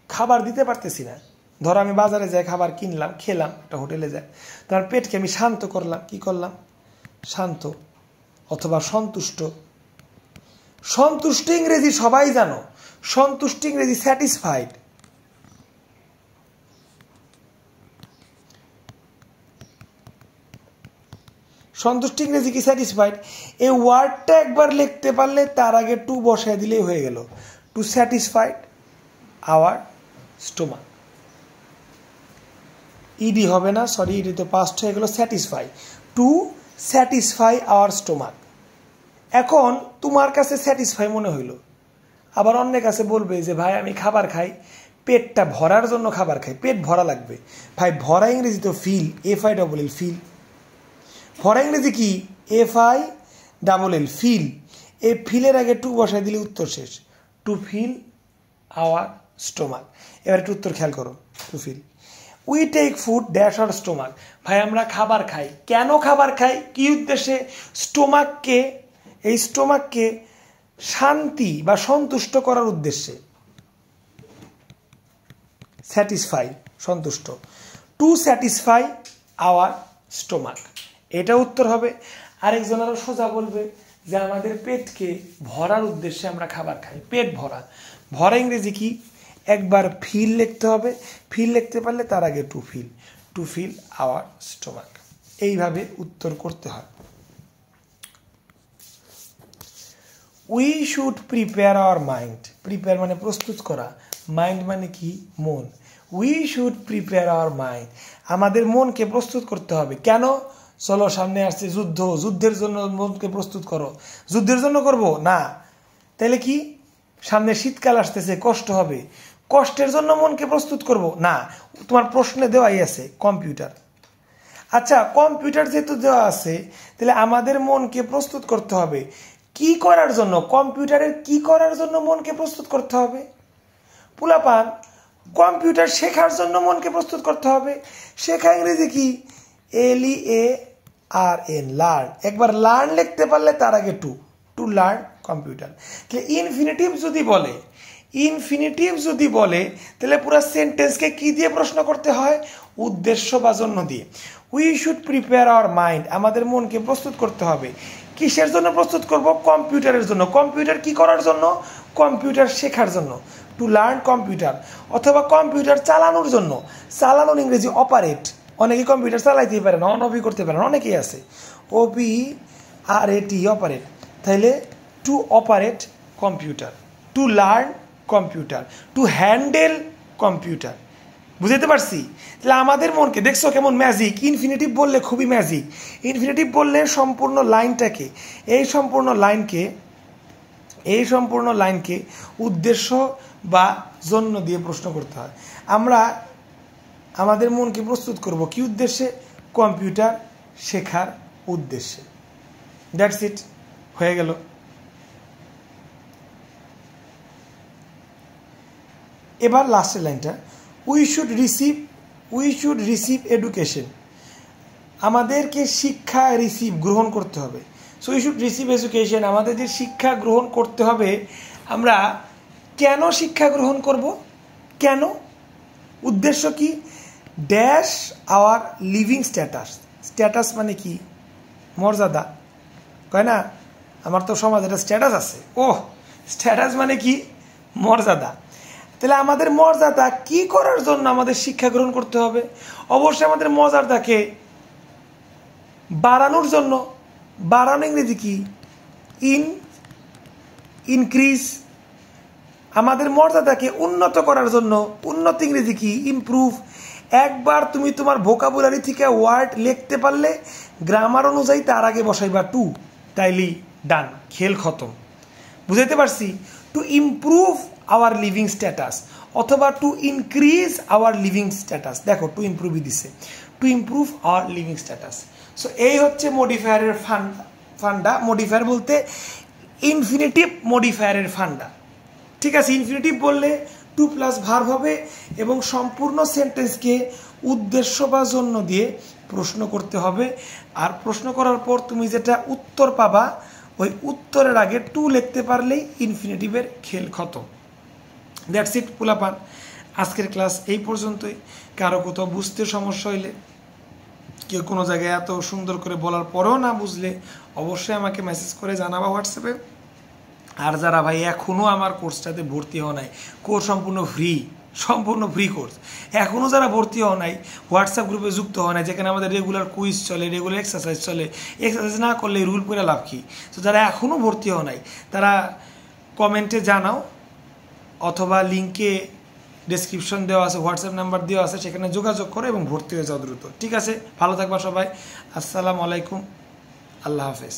খাবার দিতে পারতেছি না। ধরো আমি বাজারে যাই, খাবার কিনলাম, খেলাম, একটা হোটেলে যাই, তোমার পেটকে আমি শান্ত করলাম, কি করলাম, শান্ত অথবা সন্তুষ্ট। সন্তুষ্ট ইংরেজি সবাই জানো, সন্তুষ্ট ইংরেজি স্যাটিসফাইড। সন্তুষ্ট ইংরেজি কি, স্যাটিসফাইড। এই ওয়ার্ডটা একবার লিখতে পারলে তার আগে টু বসায় দিলেই হয়ে গেল, to satisfied our stomach. ED হবে না, সরি, ইডি তো পাস্ট হয়ে গেল, satisfy, to satisfy our stomach. এখন তোমার কাছে স্যাটিসফাই মনে হইল, আবার অন্যের কাছে বলবে যে ভাই আমি খাবার খাই, পেটটা ভরার জন্য খাবার খাই, পেট ভরা লাগবে। ভাই ভরা ইংরেজি তো fill, F I double L, fill. ভরা ইংরেজি কি, F I double L, fill. এই ফিলের আগে টু বসায় দিলে উত্তর শেষ, টু ফিল আওয়ার স্টোমাক। এবার একটু উত্তর খেয়াল করো, to fill. We take food dash our stomach, ভাই আমরা খাবার খাই, কেন খাবার খাই, কি উদ্দেশ্যে, স্টোমাককে, এই স্টোমাককে শান্তি বা সন্তুষ্ট করার উদ্দেশ্যে, স্যাটিসফাই সন্তুষ্ট, টু স্যাটিসফাই আওয়ার স্টোমাক, এটা উত্তর হবে। আরেকজন আরো সোজা বলবে যে আমাদের পেটকে ভরার উদ্দেশ্যে আমরা খাবার খাই, পেট ভরা। ভরা ইংরেজি কি, একবার ফিল লিখতে হবে, ফিল লিখতে পারলে তার আগে to fill, to fill our stomach. এইভাবে উত্তর করতে হয়। We should prepare our mind, prepare মানে প্রস্তুত করা, মাইন্ড মানে কি, মন। We should prepare our mind, আমাদের মনকে প্রস্তুত করতে হবে, কেন, চলো সামনে আসছে যুদ্ধ, যুদ্ধের জন্য মনকে প্রস্তুত করো, যুদ্ধের জন্য করব না, তাহলে কি, সামনে শীতকাল আসতেছে, কষ্ট হবে, কষ্টের জন্য মনকে প্রস্তুত করব না। তোমার প্রশ্নে দেওয়াই আছে কম্পিউটার। আচ্ছা কম্পিউটার যেহেতু দেওয়া আছে, তাহলে আমাদের মনকে প্রস্তুত করতে হবে কি করার জন্য, কম্পিউটারের কি করার জন্য মনকে প্রস্তুত করতে হবে, পোলাপান কম্পিউটার শেখার জন্য মনকে প্রস্তুত করতে হবে। শেখা ইংরেজি কি, LEARN, লার্ন। একবার লার্ন লিখতে পারলে তার আগে টু, টু লার্ন কম্পিউটার। তাহলে ইনফিনিটিভ যদি বলে তাহলে পুরো সেন্টেন্সকে কি দিয়ে প্রশ্ন করতে হয়, উদ্দেশ্য বা জন্য দিয়ে। We should prepare our mind, আমাদের মনকে প্রস্তুত করতে হবে, কিসের জন্য প্রস্তুত করব, কম্পিউটারের জন্য। কম্পিউটার কি করার জন্য, কম্পিউটার শেখার জন্য, টু লার্ন কম্পিউটার। অথবা কম্পিউটার চালানোর জন্য, চালানোর ইংরেজি অপারেট। অনেকে কম্পিউটার চালাইতেই পারে না, অনঅপি করতে পারে না, অনেকেই আছে, OPRAT, অপারেট। তাহলে two operate computer, to learn computer, to handle computer, বুঝতে পারছি? তাহলে আমাদের মনকে দেখছো কেমন ম্যাজিক, ইনফিনিটিভ বললে খুবই ম্যাজিক। ইনফিনিটিভ বললে সম্পূর্ণ লাইনটাকে, এই সম্পূর্ণ লাইনকে উদ্দেশ্য বা জন্য দিয়ে প্রশ্ন করতে হয়। আমরা আমাদের মনকে প্রস্তুত করব কি উদ্দেশ্যে? কম্পিউটার শেখার উদ্দেশ্যে। দ্যাটস ইট, হয়ে গেল। এবার লাস্টের লাইনটা, উই শুড রিসিভ এডুকেশন। আমাদেরকে শিক্ষা গ্রহণ করতে হবে। So we should receive education, আমাদের যে শিক্ষা গ্রহণ করতে হবে, আমরা কেন শিক্ষা গ্রহণ করব? কেন? উদ্দেশ্য কি? Dash our living status. Status মানে কি? মর্যাদা, কয় না? আমার তো সমাজে একটা স্ট্যাটাস আছে। স্ট্যাটাস মানে কি? মর্যাদা। তাহলে আমাদের মর্যাদা কি করার জন্য আমাদের শিক্ষা গ্রহণ করতে হবে? অবশ্যই আমাদের মর্যাদাকে বাড়ানোর জন্য। বাড়ানো ইংরেজি কি? ইনক্রিজ। আমাদের মর্যাদাকে উন্নত করার জন্য। উন্নত ইংরেজি কি? ইমপ্রুভ। একবার তুমি তোমার ভোকাবুলারি থেকে ওয়ার্ড লিখতে পারলে গ্রামার অনুযায়ী তার আগে বসাইবা টু, তাইলি ডান, খেল খতম। বুঝাইতে পারছি? To improve our living status অথবা to increase our living status. দেখো টু ইমপ্রুভই দিছে, to improve our living status. So এই হচ্ছে মডিফায়ারের ফান্ডা। মডিফায়ার বলতে ইনফিনিটিভ মডিফায়ারের ফান্ডা। ঠিক আছে? ইনফিনিটিভ বললে টু প্লাস ভার্ব হবে এবং সম্পূর্ণ সেন্টেন্সকে উদ্দেশ্য বা জন্য দিয়ে প্রশ্ন করতে হবে। আর প্রশ্ন করার পর তুমি যেটা উত্তর পাবা, ওই উত্তরের আগে টু লিখতে পারলেই ইনফিনিটিভের খেল খতম। দ্যাটস ইট পোলাপান। আজকের ক্লাস এই পর্যন্তই। কারো কোথাও বুঝতে সমস্যা হইলে, কেউ কোনো জায়গায় এত সুন্দর করে বলার পরেও না বুঝলে, অবশ্যই আমাকে মেসেজ করে জানাবা হোয়াটসঅ্যাপে। আর যারা ভাই এখনও আমার কোর্সটাতে ভর্তি হওয়া নাই, কোর্স সম্পূর্ণ ফ্রি কোর্স, এখনও যারা ভর্তি হওয়া নাই, হোয়াটসঅ্যাপ গ্রুপে যুক্ত হওয়া নাই, যেখানে আমাদের রেগুলার কুইজ চলে, রেগুলার এক্সারসাইজ চলে, এক্সারসাইজ না করলে রুল পড়ে লাভ কি? তো যারা এখনও ভর্তি হওয়া নাই তারা কমেন্টে জানাও, অথবা লিঙ্কে ডেসক্রিপশন দেওয়া আছে, হোয়াটসঅ্যাপ নাম্বার দেওয়া আছে, সেখানে যোগাযোগ করো এবং ভর্তি হয়ে যাও দ্রুত। ঠিক আছে? ভালো থাকবা সবাই। আসসালামু আলাইকুম, আল্লাহ হাফেজ।